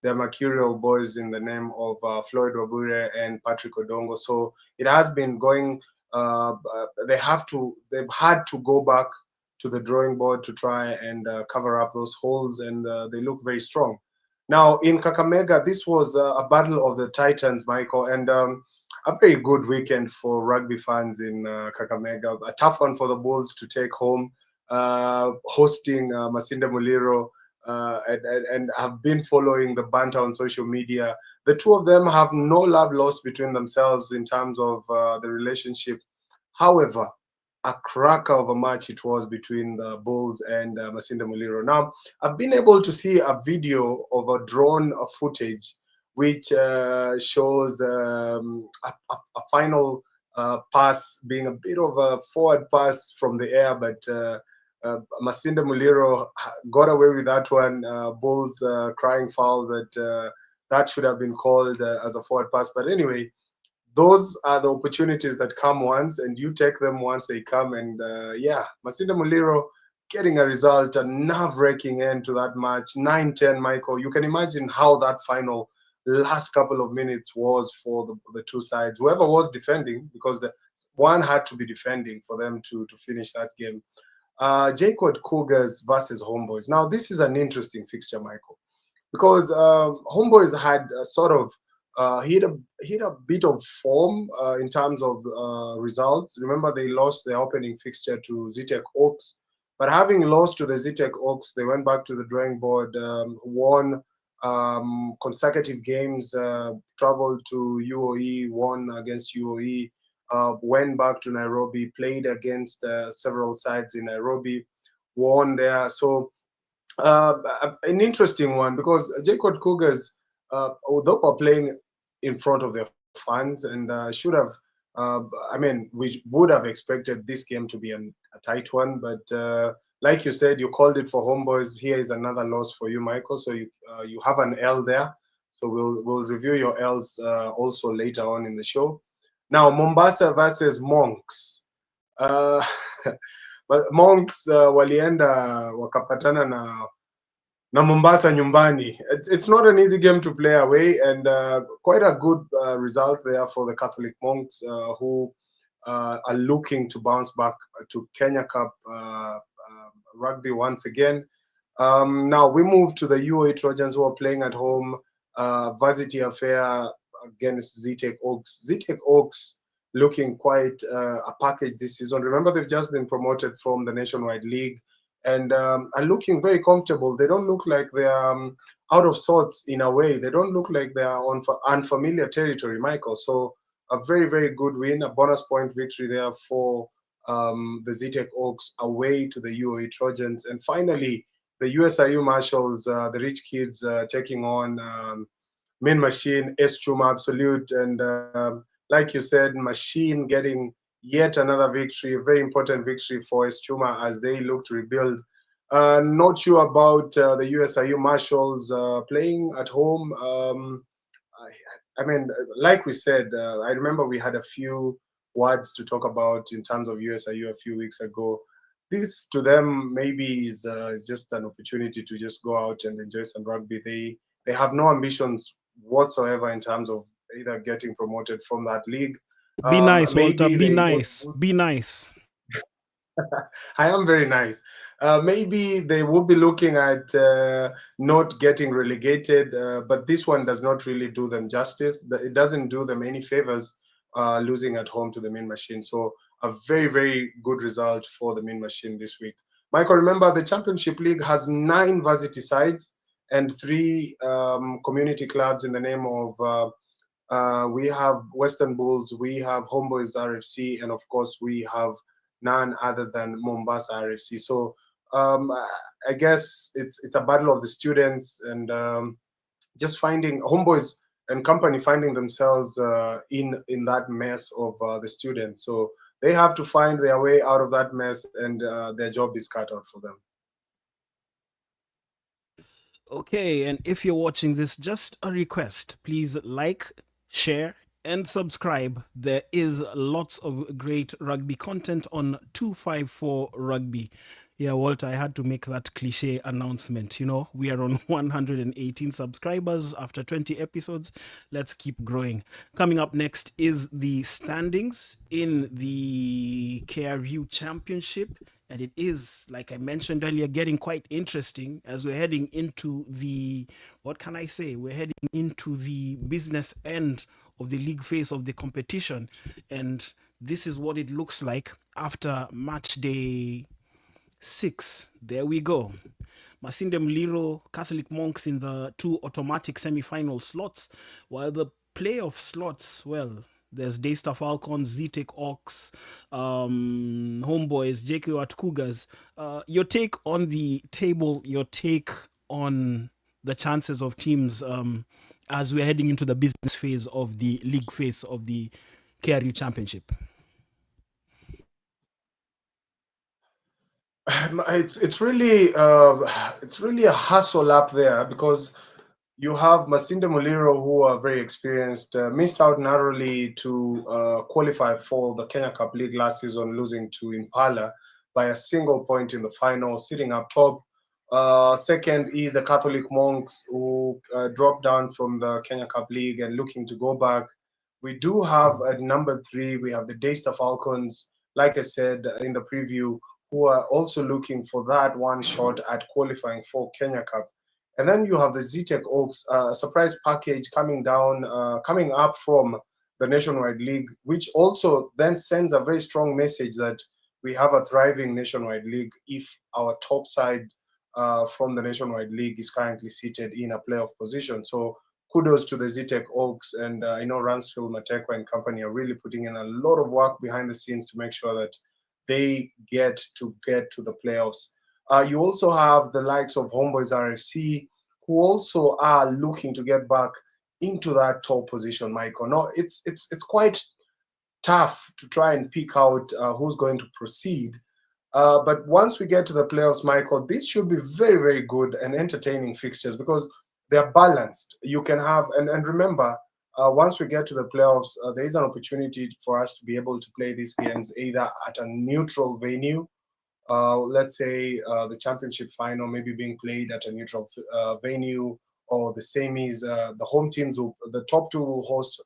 the mercurial boys in the name of Floyd Wabure and Patrick Odongo. So it has been going. They've had to go back to the drawing board to try and cover up those holes, and they look very strong. Now in Kakamega, this was a battle of the Titans, Michael, and a very good weekend for rugby fans in Kakamega. A tough one for the Bulls to take home, hosting Masinde Muliro, and have been following the banter on social media. The two of them have no love lost between themselves in terms of the relationship. However, a cracker of a match it was between the Bulls and Masinde Muliro. Now, I've been able to see a video of a drone footage which shows a final pass being a bit of a forward pass from the air, but Masinde Muliro got away with that one. Bulls crying foul that that should have been called as a forward pass. But anyway, those are the opportunities that come once, and you take them once they come. And yeah, Masinde Muliro getting a result, a nerve-wracking end to that match, 9-10, Michael. You can imagine how that final last couple of minutes was for the two sides. Whoever was defending, because the one had to be defending for them to finish that game. Jacob Cougars versus Homeboys. Now, this is an interesting fixture, Michael, because Homeboys had sort of hit a bit of form in terms of results. Remember, they lost their opening fixture to Zetech Oaks, but having lost to the Zetech Oaks, they went back to the drawing board, won consecutive games, traveled to UOE, won against UOE, went back to Nairobi, played against several sides in Nairobi, won there. So an interesting one, because Jacob Cougars, although are playing in front of their fans and should have, I mean, we would have expected this game to be a tight one, but like you said, you called it for homeboys. Here is another loss for you, Michael. So you have an L there. So we'll review your L's also later on in the show. Now Mombasa versus Monks. Uh, but Monks walienda wakapatana na Mombasa nyumbani. It's not an easy game to play away, and quite a good result there for the Catholic Monks who are looking to bounce back to Kenya Cup rugby once again. Now we move to the UAE Trojans who are playing at home. Varsity affair against ZTEC Oaks. ZTEC Oaks looking quite a package this season. Remember, they've just been promoted from the Nationwide League and are looking very comfortable. They don't look like they're out of sorts in a way. They don't look like they are on unfamiliar territory, Michael. So a very, very good win, a bonus point victory there for the ZTEC Oaks away to the UAE Trojans. And finally, the USIU Marshals, the rich kids taking on Main Machine, S Chuma Absolute. And like you said, Machine getting yet another victory, a very important victory for S Chuma as they look to rebuild. Not sure about the USIU Marshals playing at home. I mean, like we said, I remember we had a few words to talk about in terms of USIU a few weeks ago. This to them maybe is just an opportunity to just go out and enjoy some rugby. They have no ambitions whatsoever in terms of either getting promoted from that league. Be nice, Walter. Maybe Be they would. nice. Be nice. I am very nice. Maybe they would be looking at not getting relegated, but this one does not really do them justice. It doesn't do them any favors losing at home to the Mean Machine. So a very, very good result for the Mean Machine this week. Michael, remember the Championship League has 9 varsity sides and 3 community clubs in the name of we have Western Bulls, we have Homeboys RFC, and of course we have none other than Mombasa RFC. So I guess it's a battle of the students and just finding Homeboys and company finding themselves in that mess of the students. So they have to find their way out of that mess, and their job is cut out for them. Okay, and if you're watching this, just a request. Please like, share, and subscribe. There is lots of great rugby content on 254 Rugby. Yeah, Walter, I had to make that cliche announcement. You know, we are on 118 subscribers after 20 episodes. Let's keep growing. Coming up next is the standings in the KRU Championship. And it is, like I mentioned earlier, getting quite interesting as we're heading into the, what can I say? We're heading into the business end of the league phase of the competition. And this is what it looks like after match day 6. There we go. Masinde Muliro, Catholic Monks in the 2 automatic semi-final slots, while the playoff slots, well, there's Daystar Falcons, ZTEC Ox, Homeboys, JK at Cougars. Your take on the table, your take on the chances of teams as we're heading into the business phase of the league phase of the KRU Championship. It's really a hustle up there because you have Masinde Muliro, who are very experienced, missed out narrowly to qualify for the Kenya Cup League last season, losing to Impala by a single point in the final, sitting up top. Second is the Catholic Monks, who dropped down from the Kenya Cup League and looking to go back. We do have at number 3, we have the Daystar Falcons, like I said in the preview, who are also looking for that one shot at qualifying for Kenya Cup. And then you have the ZTEC Oaks surprise package coming down, coming up from the Nationwide League, which also then sends a very strong message that we have a thriving Nationwide League if our top side from the Nationwide League is currently seated in a playoff position. So kudos to the ZTEC Oaks, and I know Ramsfield, Matekwa and company are really putting in a lot of work behind the scenes to make sure that they get to the playoffs. You also have the likes of Homeboys RFC, who also are looking to get back into that top position, Michael. No, it's quite tough to try and pick out who's going to proceed. But once we get to the playoffs, Michael, this should be very, very good and entertaining fixtures because they're balanced. You can have, and remember, once we get to the playoffs, there is an opportunity for us to be able to play these games either at a neutral venue, let's say the championship final maybe being played at a neutral venue, or the semis, the home teams will, the top two will host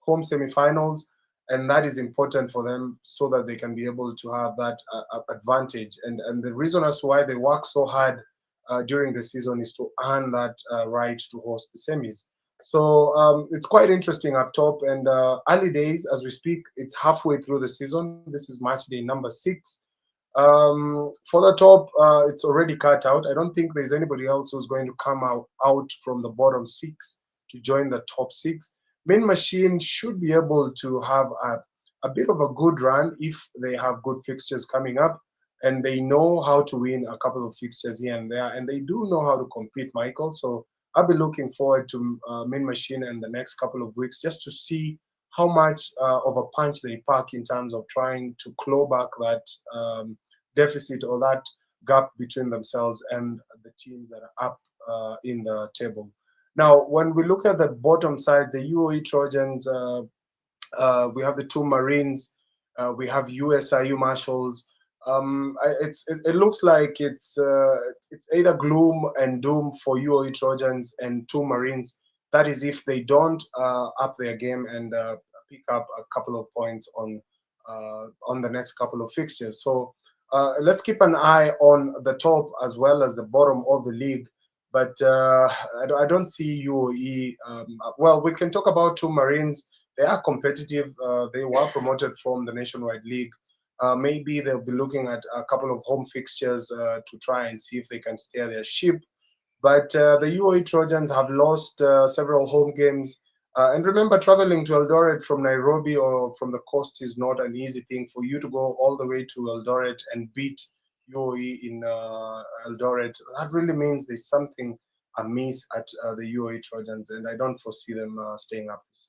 home semifinals, and that is important for them so that they can be able to have that advantage. And the reason as to why they work so hard during the season is to earn that right to host the semis. So it's quite interesting up top. And early days, as we speak, it's halfway through the season. This is match day number 6. For the top, it's already cut out. I don't think there's anybody else who's going to come out from the bottom 6 to join the top 6. Main Machine should be able to have a bit of a good run if they have good fixtures coming up, and they know how to win a couple of fixtures here and there, and they do know how to compete, Michael. So I'll be looking forward to Main Machine in the next couple of weeks just to see how much of a punch they pack in terms of trying to claw back that deficit or that gap between themselves and the teams that are up in the table. Now, when we look at the bottom side, the UAE Trojans, we have the two Marines, we have USIU Marshals. It looks like it's either gloom and doom for UAE Trojans and two Marines. That is if they don't up their game and pick up a couple of points on the next couple of fixtures. So let's keep an eye on the top as well as the bottom of the league. But I don't see UAE. Well, we can talk about two Marines. They are competitive. They were promoted from the Nationwide League. Maybe they'll be looking at a couple of home fixtures to try and see if they can steer their ship. But the UAE Trojans have lost several home games. And remember, traveling to Eldoret from Nairobi or from the coast is not an easy thing. For you to go all the way to Eldoret and beat UAE in Eldoret, that really means there's something amiss at the UAE Trojans, and I don't foresee them staying up this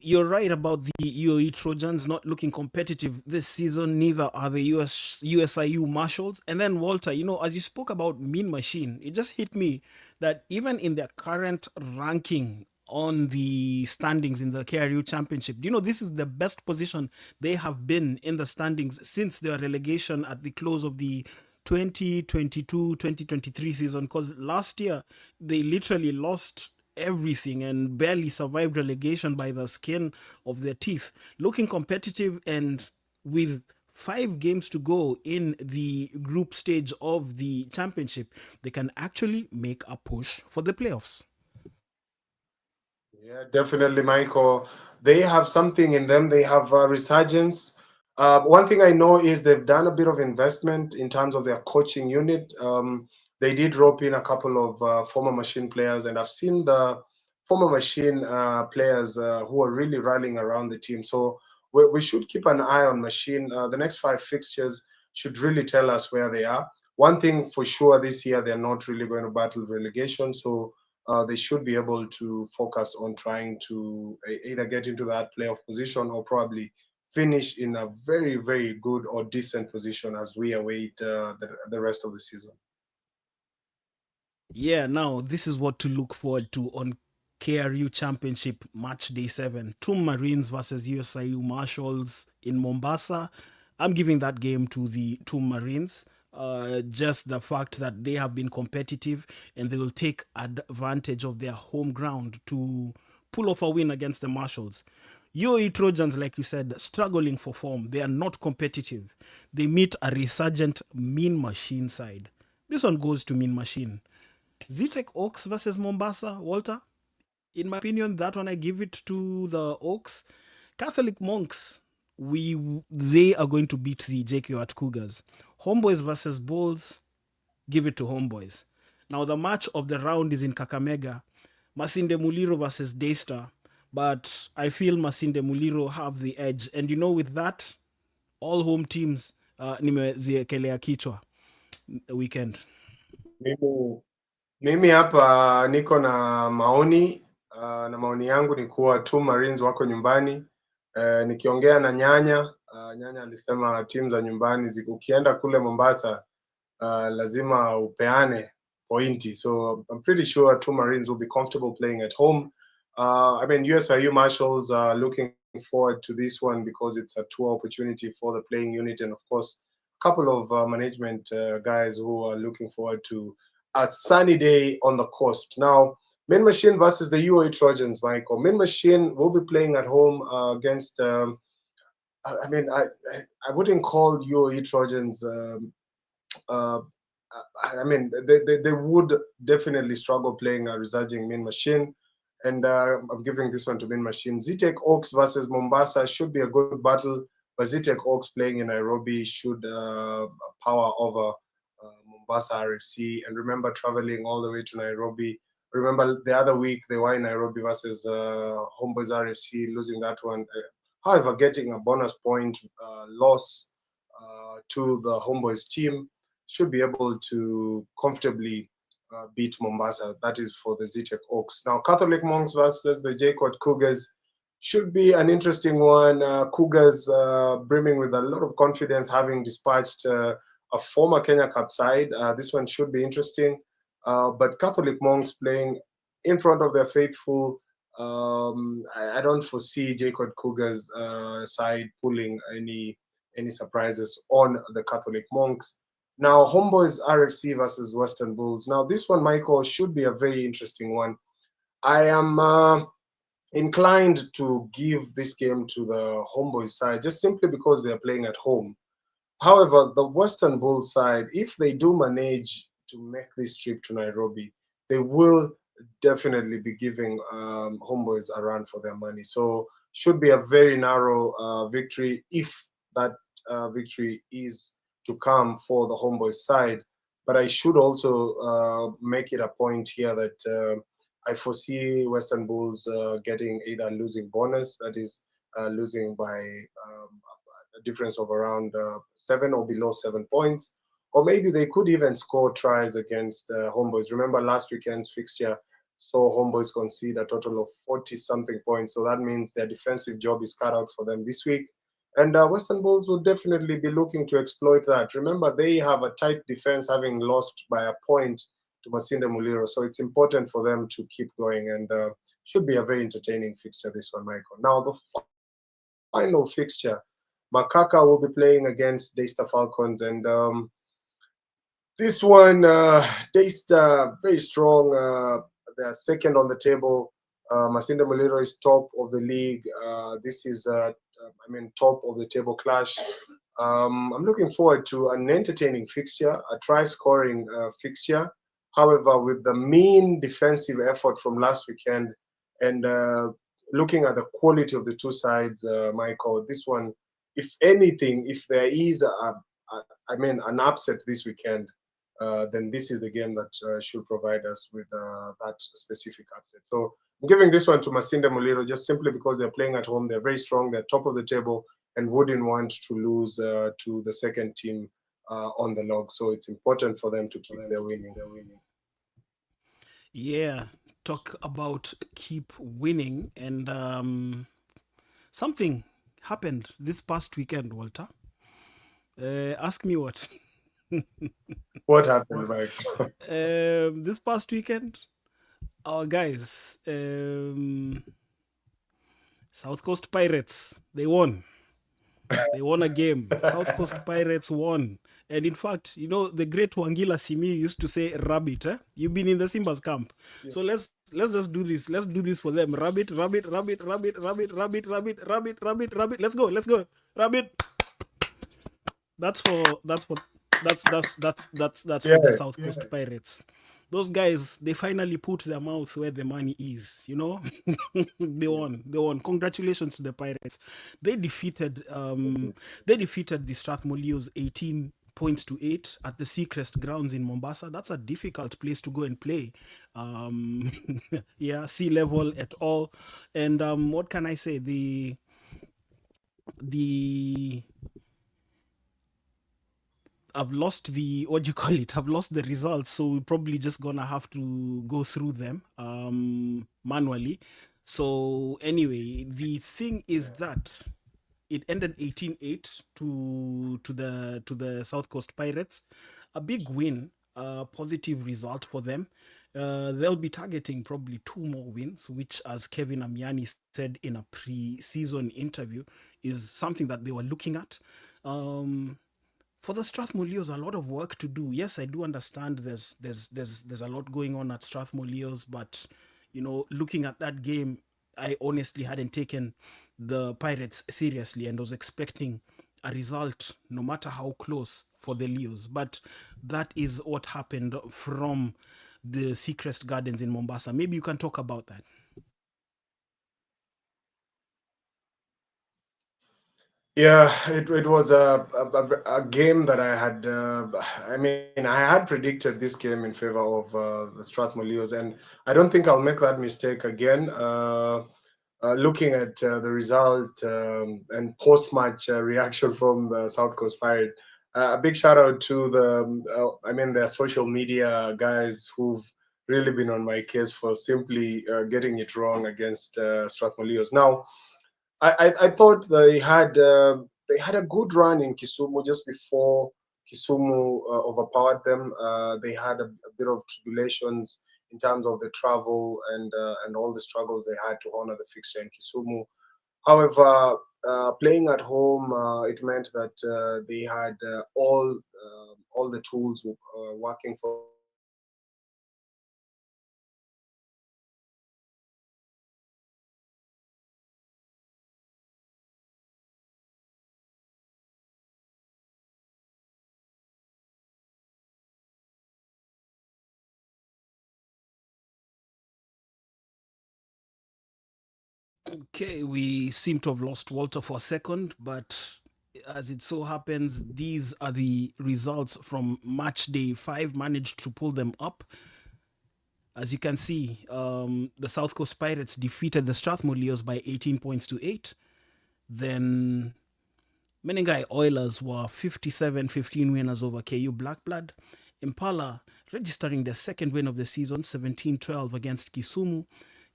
You're right about the UAE Trojans not looking competitive this season. Neither are the USIU Marshals. And then Walter, as you spoke about Mean Machine, it just hit me that even in their current ranking on the standings in the KRU Championship, this is the best position they have been in the standings since their relegation at the close of the 2022-2023 season. Because last year they literally lost everything and barely survived relegation by the skin of their teeth. Looking competitive, and with 5 games to go in the group stage of the championship, they can actually make a push for the playoffs. Yeah, definitely, Michael. They have something in them. They have a resurgence. One thing I know is they've done a bit of investment in terms of their coaching unit. They did rope in a couple of former machine players, and I've seen the former machine players who are really rallying around the team. So we should keep an eye on machine. The next 5 fixtures should really tell us where they are. One thing for sure this year, they're not really going to battle relegation. So they should be able to focus on trying to either get into that playoff position or probably finish in a very, very good or decent position as we await the rest of the season. Yeah, now this is what to look forward to on KRU Championship Match Day 7. Two Marines versus USIU Marshals in Mombasa. I'm giving that game to the two Marines. Just the fact that they have been competitive and they will take advantage of their home ground to pull off a win against the Marshals. UAE Trojans, like you said, struggling for form. They are not competitive. They meet a resurgent Mean Machine side. This one goes to Mean Machine. Zitek Oaks versus Mombasa, Walter. In my opinion, that one I give it to the Oaks. Catholic monks, they are going to beat the JK at Cougars. Homeboys versus Bulls, give it to Homeboys. Now the match of the round is in Kakamega. Masinde Muliro versus Daystar. But I feel Masinde Muliro have the edge. And with that, all home teams nimeziekelea kichwa weekend. Mimi, mimi hapa niko na maoni na maoni yangu ni kuwa two Marines wako nyumbani. Nikiongea na nyanya Nyanya alisema timu za nyumbani ukienda kule Mombasa lazima upeane pointi. So I'm pretty sure two Marines will be comfortable playing at home. I mean, USIU Marshals are looking forward to this one because it's a tour opportunity for the playing unit, and of course, a couple of management guys who are looking forward to a sunny day on the coast. Now, Main Machine versus the UAE Trojans, Michael. Main Machine will be playing at home against. I mean, I wouldn't call UAE Trojans. Uh, I mean, they would definitely struggle playing a resurging Mean Machine. And I'm giving this one to Mean Machine. Zitek Oaks versus Mombasa should be a good battle, but Zitek Oaks playing in Nairobi should power over Mombasa RFC. And remember, traveling all the way to Nairobi. Remember, the other week they were in Nairobi versus Homeboys RFC, losing that one. However, getting a bonus point loss to the Homeboys team should be able to comfortably beat Mombasa. That is for the Zitek Oaks. Now, Catholic Monks versus the JCOT Cougars should be an interesting one. Cougars brimming with a lot of confidence, having dispatched a former Kenya Cup side. This one should be interesting. But Catholic Monks playing in front of their faithful. I don't foresee JCOT Cougars side pulling any surprises on the Catholic Monks. Now, Homeboys RFC versus Western Bulls. Now, this one, Michael, should be a very interesting one. I am inclined to give this game to the Homeboys side just simply because they are playing at home. However, the Western Bulls side, if they do manage to make this trip to Nairobi, they will definitely be giving Homeboys a run for their money. So, should be a very narrow victory if that victory is to come for the Homeboys side. But I should also make it a point here that I foresee Western Bulls getting either losing bonus, that is, losing by a difference of around 7 or below 7 points. Or maybe they could even score tries against Homeboys. Remember last weekend's fixture saw Homeboys concede a total of 40 something points. So that means their defensive job is cut out for them this week. And Western Bulls will definitely be looking to exploit that. Remember, they have a tight defense, having lost by a point to Masinde Muliro. So it's important for them to keep going, and should be a very entertaining fixture, this one, Michael. Now, the final fixture, Makaka will be playing against Daystar Falcons, and this one, Daystar, very strong. They are second on the table. Masinde Muliro is top of the league. This is, top of the table clash. I'm looking forward to an entertaining fixture, a try-scoring fixture. However, with the mean defensive effort from last weekend, and looking at the quality of the two sides, Michael, this one, if anything, if there is an upset this weekend, then this is the game that should provide us with that specific upset. So I'm giving this one to Masinde Muliro just simply because they're playing at home. They're very strong. They're top of the table and wouldn't want to lose to the second team on the log. So it's important for them to keep their winning. Yeah, talk about keep winning. And something happened this past weekend, Walter. Ask me what. What happened, Mike? This past weekend, our guys, South Coast Pirates, they won. They won a game. South Coast Pirates won. And in fact, the great Wangila Simi used to say rabbit. You've been in the Simba's camp. Yeah. So let's just do this. Let's do this for them. Rabbit, rabbit, rabbit, rabbit, rabbit, rabbit, rabbit, rabbit, rabbit, rabbit. Let's go. Rabbit. That's for Yeah. the South Coast Pirates. Those guys, they finally put their mouth where the money is, they won. Congratulations to the Pirates. They defeated the Strathmolleos 18 points to 8 at the Seacrest grounds in Mombasa. That's a difficult place to go and play. Sea level at all. And what can I say? I've lost I've lost the results, so we're probably just gonna have to go through them manually. So anyway, the thing is that It ended 18-8 to the South Coast Pirates. A big win, a positive result for them. They'll be targeting probably two more wins, which, as Kevin Amiani said in a pre-season interview, is something that they were looking at. Um, for the Strathmore Leos, a lot of work to do. Yes, I do understand there's a lot going on at Strathmore Leos, but looking at that game, I honestly hadn't taken the Pirates seriously and was expecting a result, no matter how close, for the Leos. But that is what happened from the Seacrest Gardens in Mombasa. Maybe you can talk about that. Yeah, it was a game that I had. I mean, I had predicted this game in favor of the Strathmore Leos, and I don't think I'll make that mistake again. Looking at the result and post-match reaction from the South Coast Pirate, a big shout out to I mean, their social media guys who've really been on my case for simply getting it wrong against Strathmore Leos. Now, I thought they had a good run in Kisumu just before Kisumu overpowered them. They had a bit of tribulations in terms of the travel and all the struggles they had to honor the fixture in Kisumu. However, playing at home, it meant that they had all the tools working for them. They had Okay, we seem to have lost Walter for a second, but as it so happens, these are the results from match day 5. Managed to pull them up. As you can see, the South Coast Pirates defeated the Strathmore Leos by 18 points to 8. Then Menengai Oilers were 57-15 winners over KU Blackblood. Impala registering their second win of the season, 17-12 against Kisumu.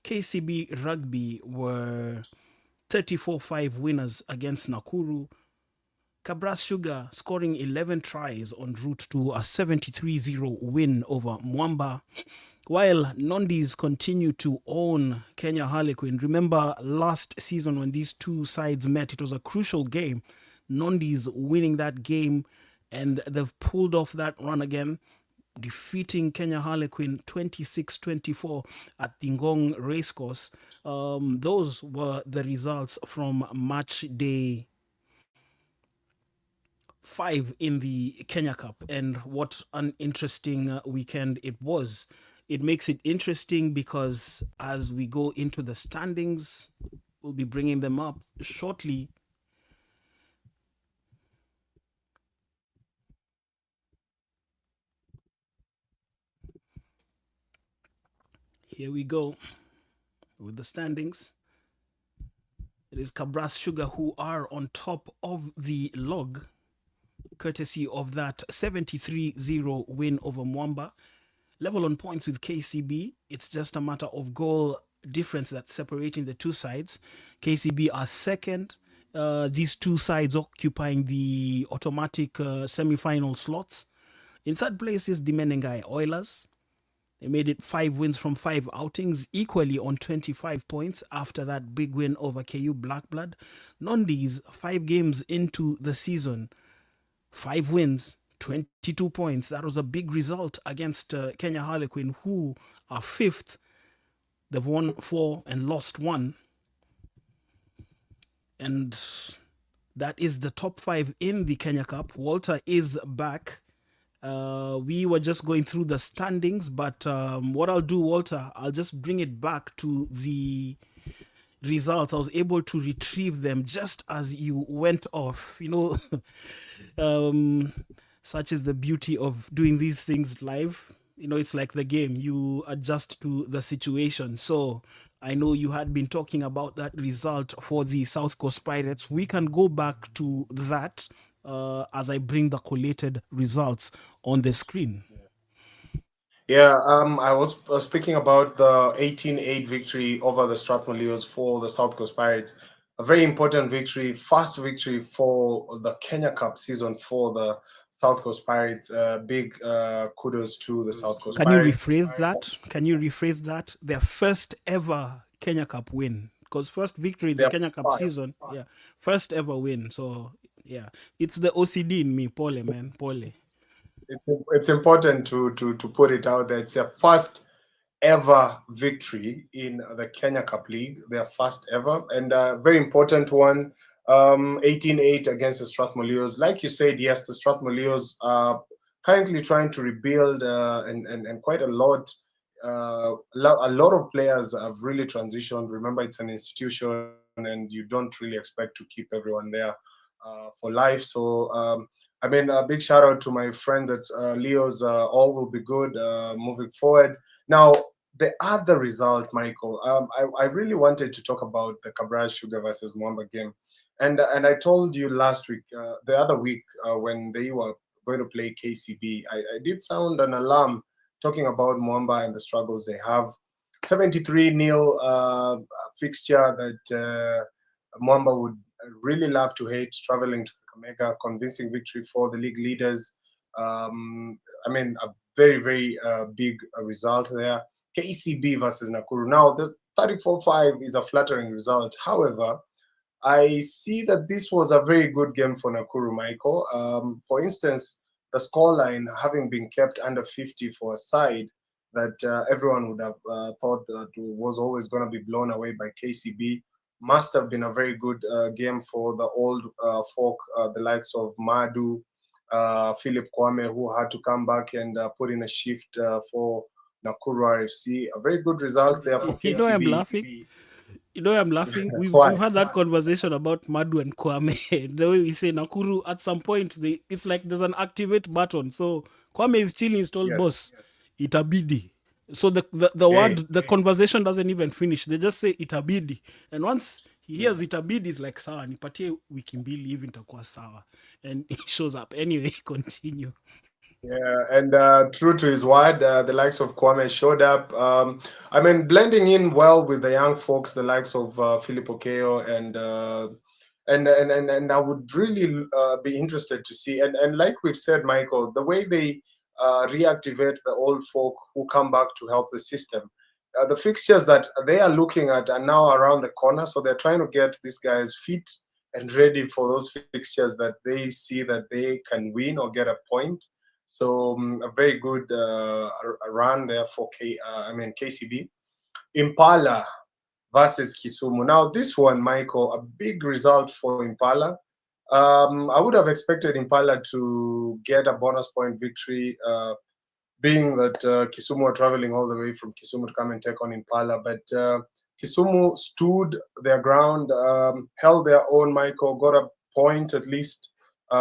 KCB Rugby were 34-5 winners against Nakuru. Kabras Sugar scoring 11 tries en route to a 73-0 win over Mwamba. While Nondis continue to own Kenya Harlequin. Remember last season when these two sides met, it was a crucial game. Nondis winning that game, and they've pulled off that run again, defeating Kenya Harlequin 26-24 at the Ngong Racecourse. Those were the results from match day 5 in the Kenya Cup, and what an interesting weekend it was. It makes it interesting because as we go into the standings, we'll be bringing them up shortly. Here we go with the standings. It is Cabras Sugar who are on top of the log, courtesy of that 73-0 win over Mwamba. Level on points with KCB. It's just a matter of goal difference that's separating the two sides. KCB are second. These two sides occupying the automatic semi-final slots. In third place is the Menengai Oilers. They made it 5 wins from 5 outings, equally on 25 points after that big win over KU Blackblood. Nondis, 5 games into the season, 5 wins, 22 points. That was a big result against Kenya Harlequin, who are 5th. They've won 4 and lost 1. And that is the top 5 in the Kenya Cup. Walter is back. We were just going through the standings, but what I'll do, Walter, I'll just bring it back to the results. I was able to retrieve them just as you went off. Um, such is the beauty of doing these things live. It's like the game, you adjust to the situation. So I know you had been talking about that result for the South Coast Pirates. We can go back to that as I bring the collated results on the screen. Yeah, I was speaking about the 18-8 victory over the Strathmore Leos for the South Coast Pirates. a very important victory, first victory for the Kenya Cup season for the South Coast Pirates. Big kudos to the South Coast Can you Pirates. rephrase that? Can you rephrase that? Their first ever Kenya Cup win. Because first victory in the Their Kenya Cup first. season. Yeah. First ever win. So yeah. It's the OCD in me. Pole, man. Pole. It's important to put it out there. It's their first ever victory in the Kenya Cup League, their first ever, and a very important one. 18-8 against the Strathmore. Like you said, yes, the Strathmore are currently trying to rebuild, and quite a lot of players have really transitioned. Remember, it's an institution, and you don't really expect to keep everyone there for life. So, I mean, a big shout out to my friends at Leo's. All will be good moving forward. Now, the other result, Michael, I really wanted to talk about the Cabral Sugar versus Mwamba game, and I told you last week, the other week, when they were going to play KCB, I did sound an alarm talking about Mwamba and the struggles they have. 73 nil fixture that Mwamba would really love to hate, traveling to Kakamega, convincing victory for the league leaders. I mean, a very big result there. KCB versus Nakuru. Now, the 34-5 is a flattering result. However, I see that this was a very good game for Nakuru, Michael. For instance, the scoreline having been kept under 50 for a side that everyone would have thought that was always going to be blown away by KCB must have been a very good game for the old folk, the likes of Madu, Philip Kwame, who had to come back and put in a shift for Nakuru RFC. A very good result there for You know I'm KCB. laughing. You know I'm laughing. Why? We've had that conversation about Madu and Kwame. The way we say Nakuru, at some point it's like there's an activate button. So Kwame is chilling, he's told Yes. boss, itabidi. So the Hey. word, the conversation doesn't even finish. They just say itabidi. And once he hears itabidi, he's like, sawa, nipatie wiki mbili hivi nitakuwa sawa. And he shows up. Anyway, continue. Yeah, and true to his word, the likes of Kwame showed up. I mean, blending in well with the young folks, the likes of Philip Okeo, and I would really be interested to see. And like we've said, Michael, the way they reactivate the old folk who come back to help the system. The fixtures that they are looking at are now around the corner, so they're trying to get these guys fit and ready for those fixtures that they see that they can win or get a point. So a very good run there for KCB. Impala versus Kisumu. Now this one, Michael, a big result for Impala. I would have expected Impala to get a bonus point victory, being that Kisumu are traveling all the way from Kisumu to come and take on Impala. But Kisumu stood their ground, held their own, Michael, got a point at least,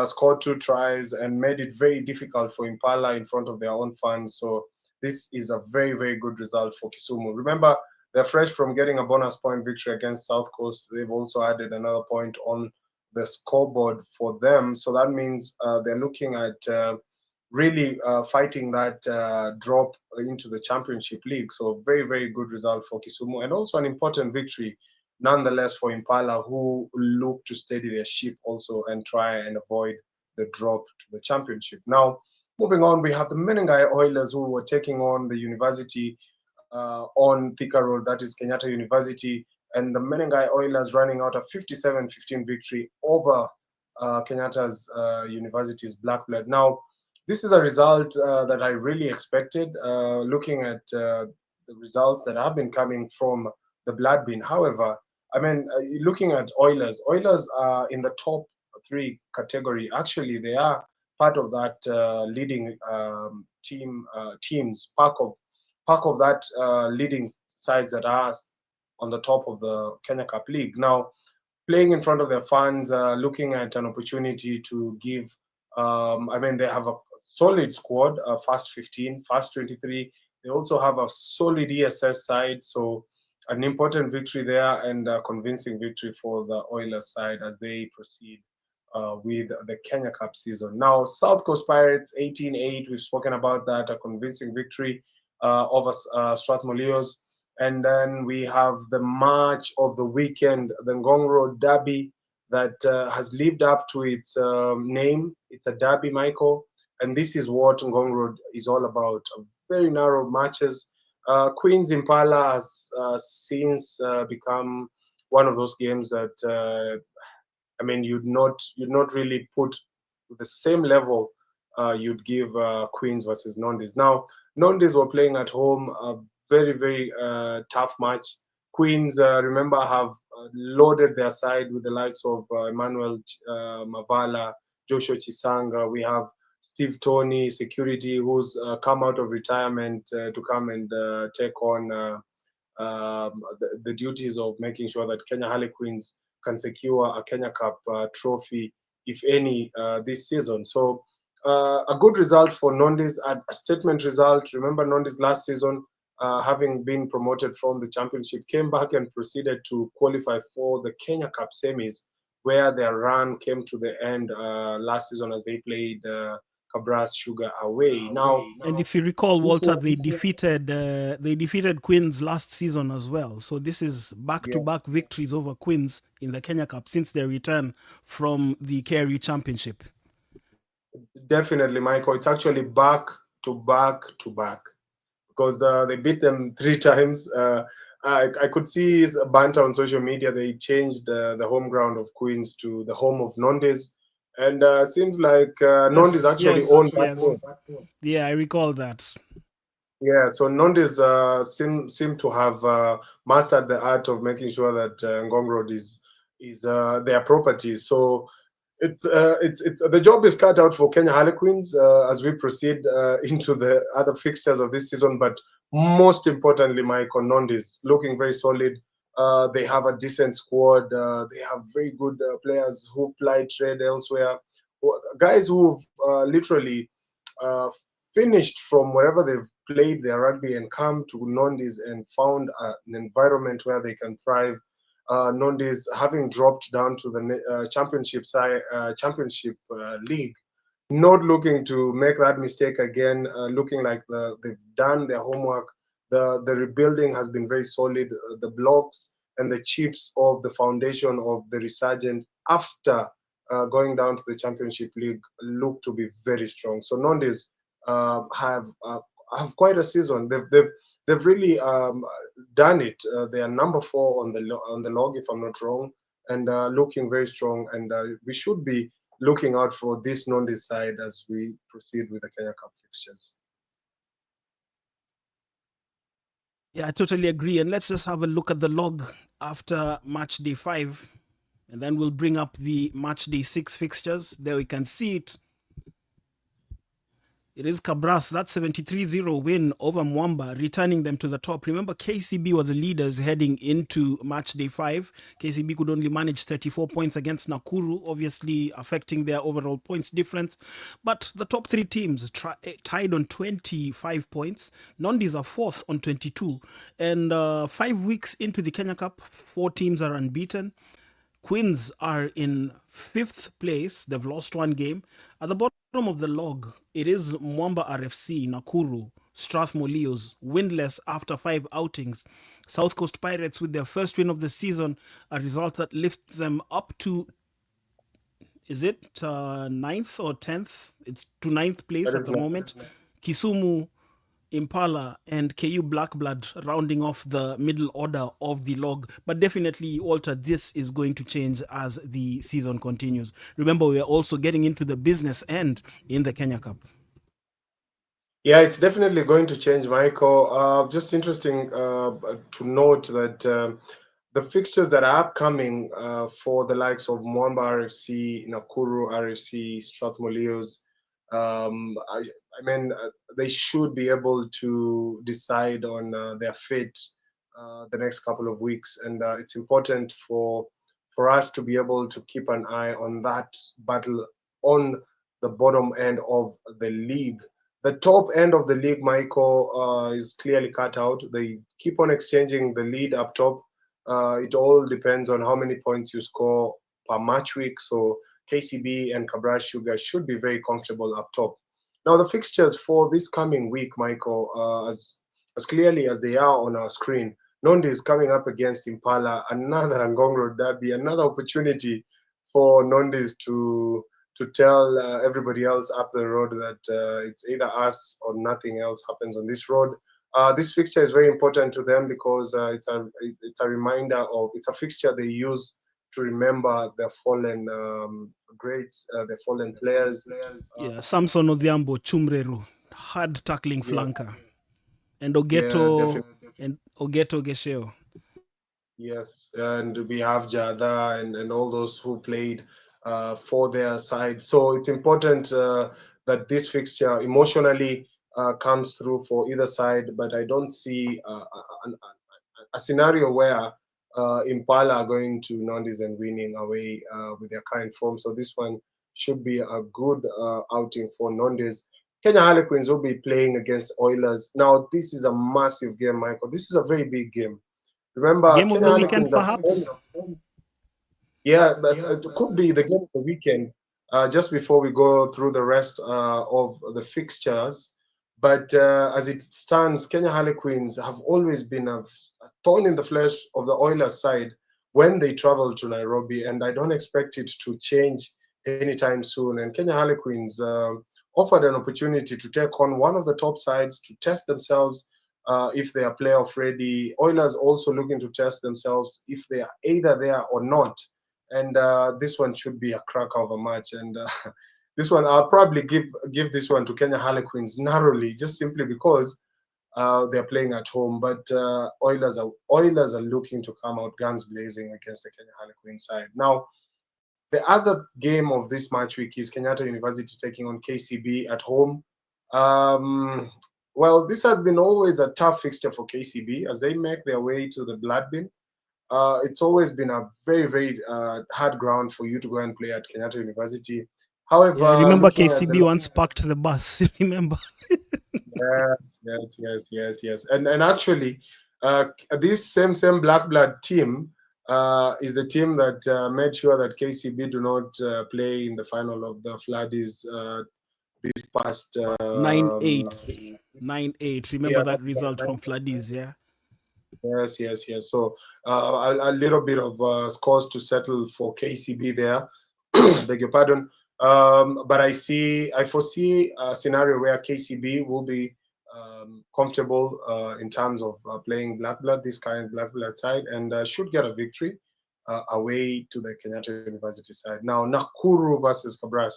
scored two tries, and made it very difficult for Impala in front of their own fans. So this is a very good result for Kisumu. Remember, they're fresh from getting a bonus point victory against South Coast. They've also added another point on the scoreboard for them. So that means they're looking at really fighting that drop into the championship league. So very good result for Kisumu, and also an important victory nonetheless for Impala, who look to steady their ship also and try and avoid the drop to the championship. Now, moving on, we have the Menengai Oilers, who were taking on the university on Thika Road, that is Kenyatta University, and the Menengai Oilers running out a 57-15 victory over Kenyatta's University's Black Blood. Now, this is a result that I really expected, looking at the results that have been coming from the Blood Bean. However, I mean, looking at Oilers are in the top three category. Actually, they are part of that leading teams, part of that leading sides that are on the top of the Kenya Cup League. Now, playing in front of their fans, looking at an opportunity to give. I mean, they have a solid squad, fast 15, fast 23. They also have a solid ESS side, so an important victory there and a convincing victory for the Oilers side as they proceed with the Kenya Cup season. Now, South Coast Pirates 18-8. We've spoken about that, a convincing victory over Strathmore. And then we have the match of the weekend, the Ngong Road Derby, that has lived up to its name. It's a derby, Michael, and this is what Ngong Road is all about. Very narrow matches. Queen's Impala has since become one of those games that I mean, you'd not really put the same level you'd give Queens versus Nondis. Now, Nondis were playing at home, a very very tough match. Queens, remember, have loaded their side with the likes of Emmanuel Mavala, Joshua Chisanga. We have Steve Tony, security, who's come out of retirement to come and take on the duties of making sure that Kenya Harlequins can secure a Kenya Cup trophy, if any, this season. So a good result for Nondis, a statement result. Remember, Nondis last season, having been promoted from the championship, came back and proceeded to qualify for the Kenya Cup semis, where their run came to the end last season as they played Kabras Sugar away. Now, And if you recall, this Walter, was they defeated Queens last season as well. So this is yes, back-to-back victories over Queens in the Kenya Cup since their return from the KRU Championship. definitely, Michael. It's actually back to back to back because they beat them three times. I could see his banter on social media. They changed the home ground of Queens to the home of Nondes, and seems like Nondes Yes, actually yes, owned that yes. home. Yeah, I recall that. Yeah, so Nondes seem to have mastered the art of making sure that Ngong Road is their property. So it's the job is cut out for Kenya Harlequins as we proceed into the other fixtures of this season. But most importantly, Michael, Nondis looking very solid. They have a decent squad. They have very good players who ply trade elsewhere. Guys who've literally uh, finished from wherever they've played their rugby and come to Nondis and found an environment where they can thrive. Nondis, having dropped down to the championship league, not looking to make that mistake again, looking like they've done their homework. The rebuilding has been very solid. The blocks and the chips of the foundation of the resurgent after going down to the championship league look to be very strong. So Nondis have quite a season. They've really done it. They are number four on the log, if I'm not wrong, and looking very strong. And we should be looking out for this Nondis side as we proceed with the Kenya Cup fixtures. Yeah, I totally agree. And let's just have a look at the log after match day 5. And then we'll bring up the match day 6 fixtures. There we can see it. It is Cabras, that 73-0 win over Mwamba, returning them to the top. Remember, KCB were the leaders heading into match day 5. KCB could only manage 34 points against Nakuru, obviously affecting their overall points difference. But the top 3 teams tied on 25 points. Nondis are 4th on 22. And 5 weeks into the Kenya Cup, 4 teams are unbeaten. Queens are in 5th place. They've lost 1 game. At the bottom of the log, it is Mwamba RFC, Nakuru, Strathmore Leos, winless after 5 outings. South Coast Pirates with their first win of the season, a result that lifts them up to, is it ninth or 10th? It's to ninth place That at is the moment. Kisumu, Impala, and KU Blackblood rounding off the middle order of the log. But definitely, Walter, this is going to change as the season continues. Remember, we are also getting into the business end in the Kenya Cup. Yeah, it's definitely going to change, Michael. Just interesting to note that the fixtures that are upcoming for the likes of Mwamba RFC, Nakuru RFC, Strathmore Leos, I mean, they should be able to decide on their fate the next couple of weeks, and it's important for us to be able to keep an eye on that battle on the bottom end of the league. The top end of the league, Michael, is clearly cut out. They keep on exchanging the lead up top. It all depends on how many points you score per match week. So KCB and Cabral Sugar should be very comfortable up top. Now, the fixtures for this coming week, Michael, as clearly as they are on our screen, Nondi is coming up against Impala, another Ngongro derby, another opportunity for Nondis to tell everybody else up the road that it's either us or nothing else happens on this road. This fixture is very important to them because it's a reminder of it's a fixture they use to remember their fallen greats, their fallen players. Yeah, Samson Odhiambo, Chumreru, hard tackling Yeah, flanker, and yeah, Ogeto definitely. and Ogeto Gesheo. Yes, and we have Jada and all those who played for their side. So it's important that this fixture emotionally comes through for either side. But I don't see a scenario where Impala are going to Nondis and winning away with their current form. So this one should be a good outing for Nondis. Kenya Harlequins will be playing against Oilers. Now, this is a massive game, Michael. This is a very big game. Remember, Game of Kenya the weekend, Harlequins have perhaps? yeah, but it could be the game of the weekend. Just before we go through the rest of the fixtures, but as it stands, Kenya Harlequins have always been a thorn in the flesh of the Oilers side when they travel to Nairobi, and I don't expect it to change anytime soon. And Kenya Harlequins offered an opportunity to take on one of the top sides to test themselves if they are playoff ready. Oilers also looking to test themselves if they are either there or not. And this one should be a cracker of a match. And this one, I'll probably give this one to Kenya Harlequins narrowly, just simply because they're playing at home. But Oilers are looking to come out guns blazing against the Kenya Harlequins side. Now, the other game of this match week is Kenyatta University taking on KCB at home. Um, well, this has been always a tough fixture for KCB as they make their way to the blood bin. It's always been a very, very hard ground for you to go and play at Kenyatta University. Yeah, I However, remember looking at KCB the once parked the bus. Remember? yes, and actually, this same Black Blood team is the team that made sure that KCB do not play in the final of the Floodies this past 9-8. 9-8. Remember yeah. that result from Floodies, yeah? Yes. So a little bit of scores to settle for KCB there. Beg your pardon. But I foresee a scenario where KCB will be comfortable in terms of playing Black Blood, this current Black Blood side, and should get a victory away to the Kenyatta University side. Now, Nakuru versus Kabras.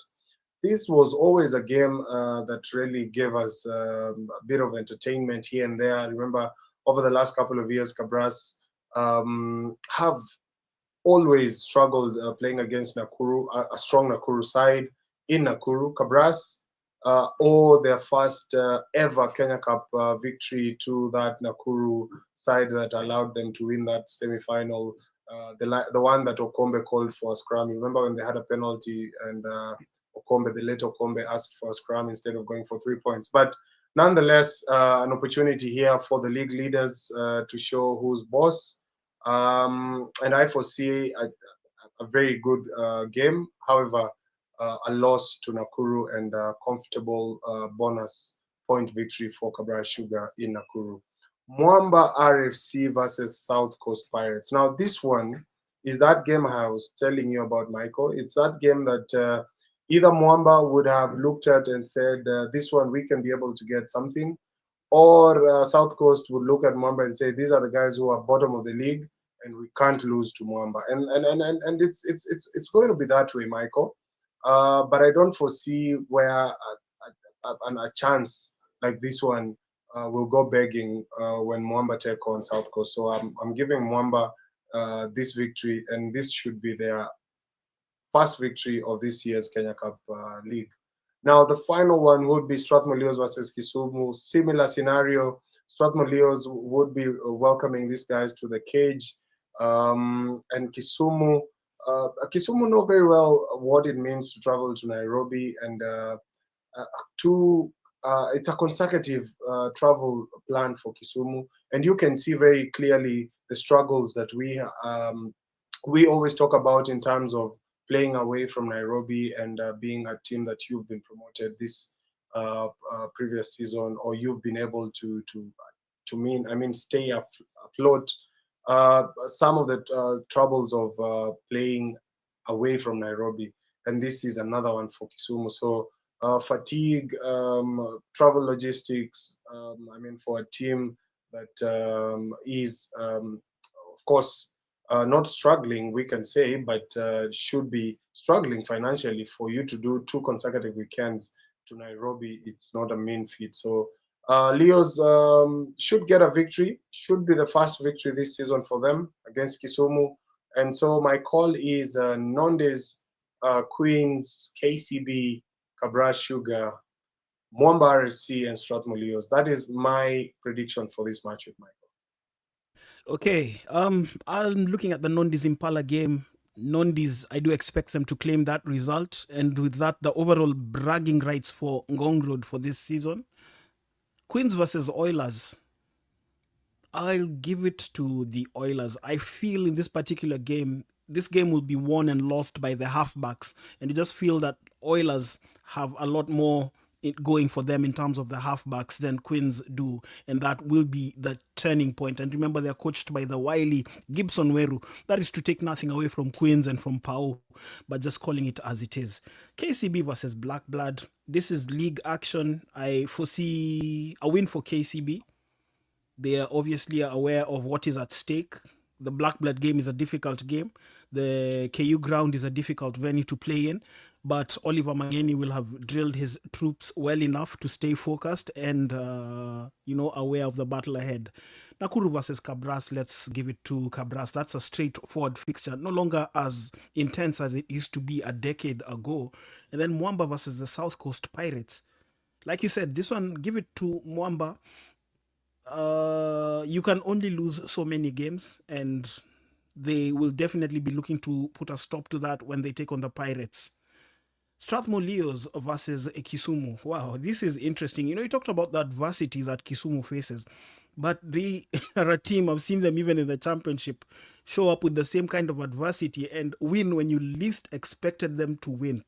This was always a game that really gave us a bit of entertainment here and there. I remember over the last couple of years, Cabras have always struggled playing against Nakuru, a strong Nakuru side in Nakuru. Cabras owe their first ever Kenya Cup victory to that Nakuru side that allowed them to win that semi-final. The one that Okombe called for a scrum. You remember when they had a penalty and the late Okombe asked for a scrum instead of going for 3 points. But nonetheless, an opportunity here for the league leaders to show who's boss. And I foresee a very good game. However, a loss to Nakuru and a comfortable bonus point victory for Kabra Sugar in Nakuru. Mwamba RFC versus South Coast Pirates. Now, this one is that game I was telling you about, Michael. It's that game that either Mwamba would have looked at and said, this one we can be able to get something, or South Coast would look at Mwamba and say, these are the guys who are bottom of the league, and we can't lose to Mwamba. And it's going to be that way, Michael. But I don't foresee where a chance like this one will go begging when Mwamba take on South Coast. So I'm giving Mwamba this victory, and this should be their first victory of this year's Kenya Cup League. Now, the final one would be Strathmore Leos versus Kisumu. Similar scenario. Strathmore Leos would be welcoming these guys to the cage. And Kisumu know very well what it means to travel to Nairobi and to it's a consecutive travel plan for Kisumu, and you can see very clearly the struggles that we always talk about in terms of playing away from Nairobi and being a team that you've been promoted this previous season, or you've been able to to stay afloat. Some of the troubles of playing away from Nairobi, and this is another one for Kisumu. So fatigue, travel logistics. For a team that is, of course, not struggling, we can say, but should be struggling financially, for you to do two consecutive weekends to Nairobi, it's not a mean feat. So Leos should get a victory, should be the first victory this season for them against Kisumu. And so my call is Nondes, Queens, KCB, Cabra Sugar, Mwamba RFC, and Strathmore Leos. That is my prediction for this match with Michael. Okay, I'm looking at the Nondis Impala game. Nondis, I do expect them to claim that result, and with that, the overall bragging rights for Ngong Road for this season. Queens versus Oilers. I'll give it to the Oilers. I feel in this game will be won and lost by the halfbacks, and you just feel that Oilers have a lot more going for them in terms of the halfbacks than Queens do, and that will be the turning point. And remember, they're coached by the wily Gibson Weru. That is to take nothing away from Queens and from Pau, but just calling it as it is. KCB versus Black Blood. This is league action. I foresee a win for KCB. They are obviously aware of what is at stake. The Black Blood game is a difficult game. The KU ground is a difficult venue to play in, but Oliver Mangeni will have drilled his troops well enough to stay focused and aware of the battle ahead. Nakuru versus Cabras, let's give it to Cabras. That's a straightforward fixture, no longer as intense as it used to be a decade ago. And then Mwamba versus the South Coast Pirates. Like you said, this one, give it to Mwamba. You can only lose so many games, and they will definitely be looking to put a stop to that when they take on the Pirates. Strathmore Leos versus Kisumu. Wow, this is interesting. You talked about the adversity that Kisumu faces, but they are a team. I've seen them even in the championship show up with the same kind of adversity and win when you least expected them to win.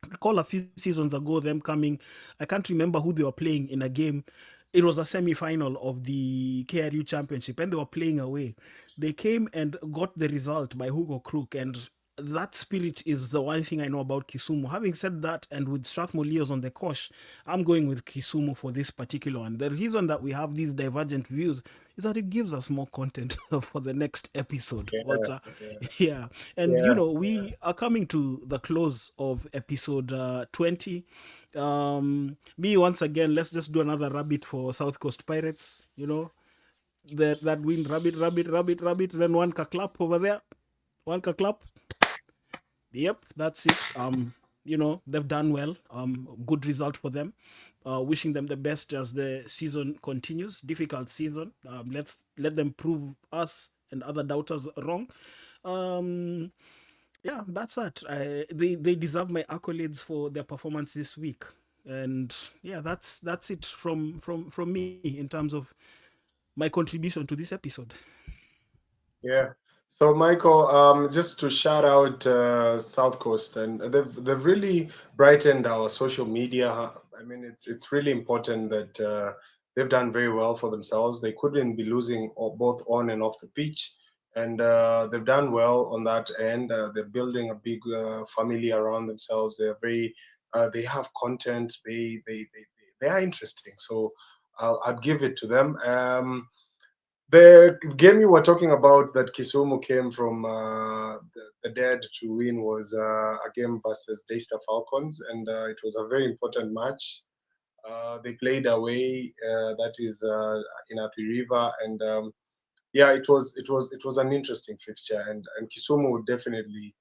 Recall a few seasons ago them coming. I can't remember who they were playing in a game. It was a semi-final of the KRU Championship, and they were playing away. They came and got the result by hook or crook, and that spirit is the one thing I know about Kisumu. Having said that, and with Strathmore Leos on the cosh, I'm going with Kisumu for this particular one. The reason that we have these divergent views is that it gives us more content for the next episode, Yeah, Walter. Yeah. And, yeah, we are coming to the close of episode 20. Me, once again, let's just do another rabbit for South Coast Pirates, that win, rabbit, rabbit, rabbit, rabbit, then one ka clap over there. One ka clap. Yep, that's it. They've done well. Good result for them. Wishing them the best as the season continues. Difficult season. Let's let them prove us and other doubters wrong. Um, yeah, that's it. They deserve my accolades for their performance this week. And yeah, that's it from me in terms of my contribution to this episode. yeah. So Michael, just to shout out South Coast, and they've really brightened our social media. It's really important that they've done very well for themselves. They couldn't be losing both on and off the pitch, and they've done well on that end. They're building a big family around themselves. They have content. They are interesting. So I'd give it to them. The game you were talking about that Kisumu came from the dead to win was a game versus Daystar Falcons, and it was a very important match. They played away, that is in Athi River, and yeah, it was an interesting fixture, and Kisumu would definitely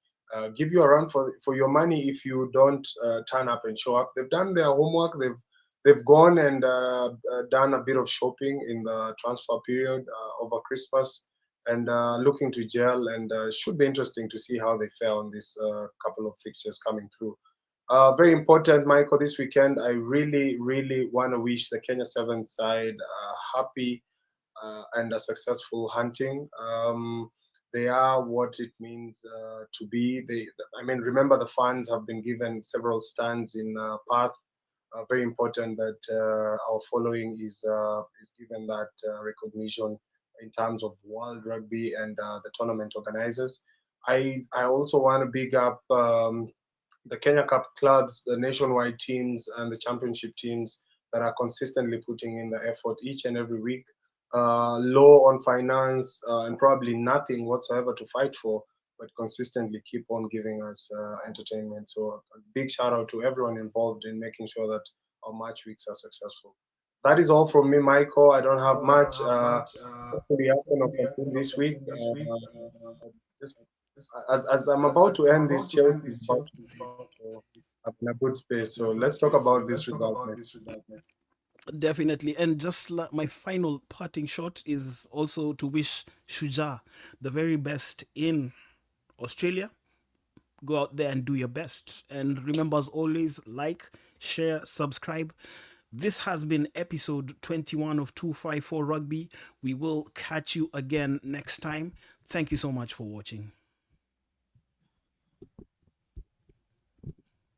give you a run for your money if you don't turn up and show up. They've done their homework. They've gone and done a bit of shopping in the transfer period over Christmas, and looking to gel. And should be interesting to see how they fare on this couple of fixtures coming through. Very important, Michael. This weekend, I really, really want to wish the Kenya Seventh side happy and a successful hunting. They are what it means to be. Remember the fans have been given several stands in Perth. very important that our following is given that recognition in terms of World Rugby and the tournament organizers. I also want to big up the Kenya Cup clubs, the nationwide teams, and the championship teams that are consistently putting in the effort each and every week. Low on finance and probably nothing whatsoever to fight for, but consistently keep on giving us entertainment. So a big shout out to everyone involved in making sure that our match weeks are successful. That is all from me, Michael. I don't have much. Hopefully, Arsenal can win this week. Just as I'm about to end this, Chelsea is about to win, so I'm in a good space. So let's talk about this result next. Definitely. And just like my final parting shot is also to wish Shujaa the very best in Australia. Go out there and do your best. And remember, as always, like, share, subscribe. This has been episode 21 of 254 Rugby. We will catch you again next time. Thank you so much for watching.